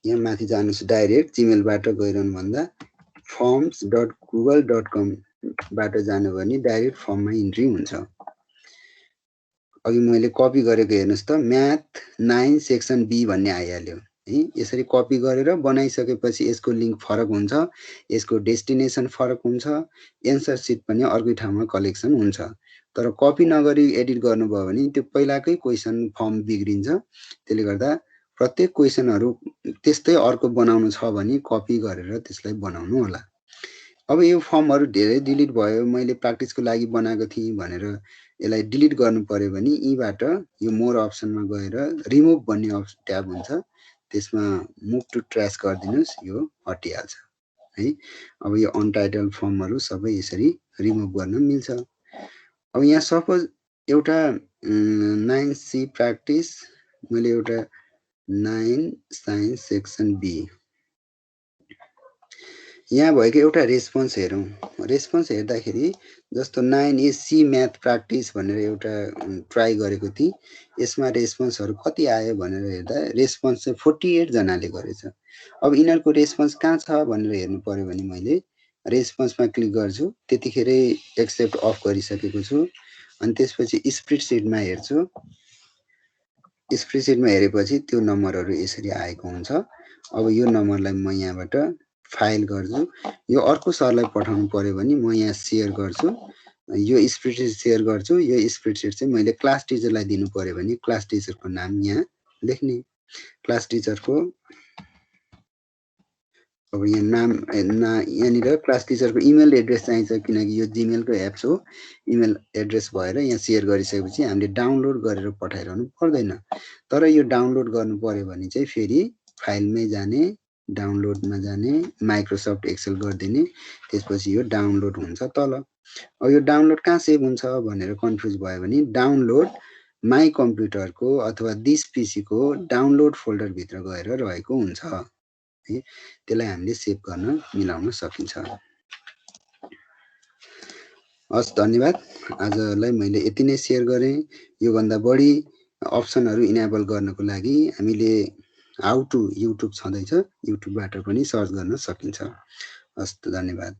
यहाँ माथि जानुहोस्। डाइरेक्ट जिमेलबाट गइरहनु भन्दा forms.google.com बाट जानु भने डाइरेक्ट फर्ममा इन्ट्री हुन्छ। अघि मैले कपी गरेको हेर्नुहोस् त, म्याथ 9 सेक्सन बी भन्ने आइहाल्यो है। यसरी कपी गरेर बनाइसकेपछि यसको लिङ्क फरक हुन्छ, यसको डेस्टिनेसन फरक हुन्छ, एन्सर सिट पनि अर्कै ठाउँमा कलेक्सन हुन्छ। तर कपी नगरी एडिट गर्नुभयो भने त्यो पहिलाकै क्वेसन फर्म बिग्रिन्छ। त्यसले गर्दा प्रत्येक क्वेसनहरू त्यस्तै अर्को बनाउनु छ भने कपी गरेर त्यसलाई बनाउनु होला। अब यो फर्महरू धेरै डिलिट भयो, मैले प्र्याक्टिसको लागि बनाएको थिएँ भनेर यसलाई डिलिट गर्नु पर्यो भने यीबाट यो मोर अप्सनमा गएर रिमुभ भन्ने ट्याब हुन्छ। त्यसमा मुभ टु ट्र्यास गरिदिनुहोस्, यो हटिहाल्छ है। अब यो अनटाइटल फर्महरू सबै यसरी रिमुभ गर्न मिल्छ। अब यहाँ सपोज एउटा 9C प्र्याक्टिस मैले एउटा 9 साइन्स सेक्सन बी यहाँ भएको एउटा रेस्पोन्स हेरौँ। रेस्पोन्स हेर्दाखेरि जस्तो 9AC म्याथ प्र्याक्टिस भनेर एउटा ट्राई गरेको थिएँ। यसमा रेस्पोन्सहरू कति आयो भनेर हेर्दा रेस्पोन्स चाहिँ 48 जनाले गरेछ। अब यिनीहरूको रेस्पोन्स कहाँ छ भनेर हेर्नु पर्यो भने मैले रेस्पोन्समा क्लिक गर्छु। त्यतिखेरै एक्सेप्ट अफ गरिसकेको छु। अनि त्यसपछि स्प्रेडसिटमा हेर्छु। स्प्रेडसिटमा हेरेपछि त्यो नम्बरहरू यसरी आएको हुन्छ। अब यो नम्बरलाई म यहाँबाट फाइल गर्छु। यो अर्को सरलाई पठाउनु पर्यो भने म यहाँ सेयर गर्छु। यो स्प्रेडसिट सेयर गर्छु। यो स्प्रेडसिट चाहिँ मैले क्लास टिचरलाई दिनु पर्यो भने क्लास टिचरको नाम यहाँ लेख्ने। क्लास टिचरको अब यहाँ नाम यहाँनिर क्लास टिचरको इमेल एड्रेस चाहिन्छ, किनकि यो जिमेलको एप्स हो। इमेल एड्रेस भएर यहाँ सेयर गरिसकेपछि हामीले डाउनलोड गरेर पठाइरहनु पर्दैन। तर यो डाउनलोड गर्नु पर्यो भने चाहिँ फेरि फाइलमै जाने, डाउनलोडमा जाने, माइक्रोसफ्ट एक्सेल गरिदिने। त्यसपछि यो डाउनलोड हुन्छ तल। अब यो डाउनलोड कहाँ सेभ हुन्छ भनेर कन्फ्युज भयो भने डाउनलोड माई कम्प्युटरको अथवा दिस पीसीको डाउनलोड फोल्डरभित्र गएर रहेको हुन्छ है। त्यसलाई हामीले सेभ गर्न मिलाउन सकिन्छ। हस्, धन्यवाद। आजलाई मैले यति नै सेयर गरेँ। योभन्दा बढी अप्सनहरू इनेबल गर्नको लागि हामीले हाउ टु युट्युब छँदैछ, युट्युबबाट पनि सर्च गर्न सकिन्छ। हस्, धन्यवाद।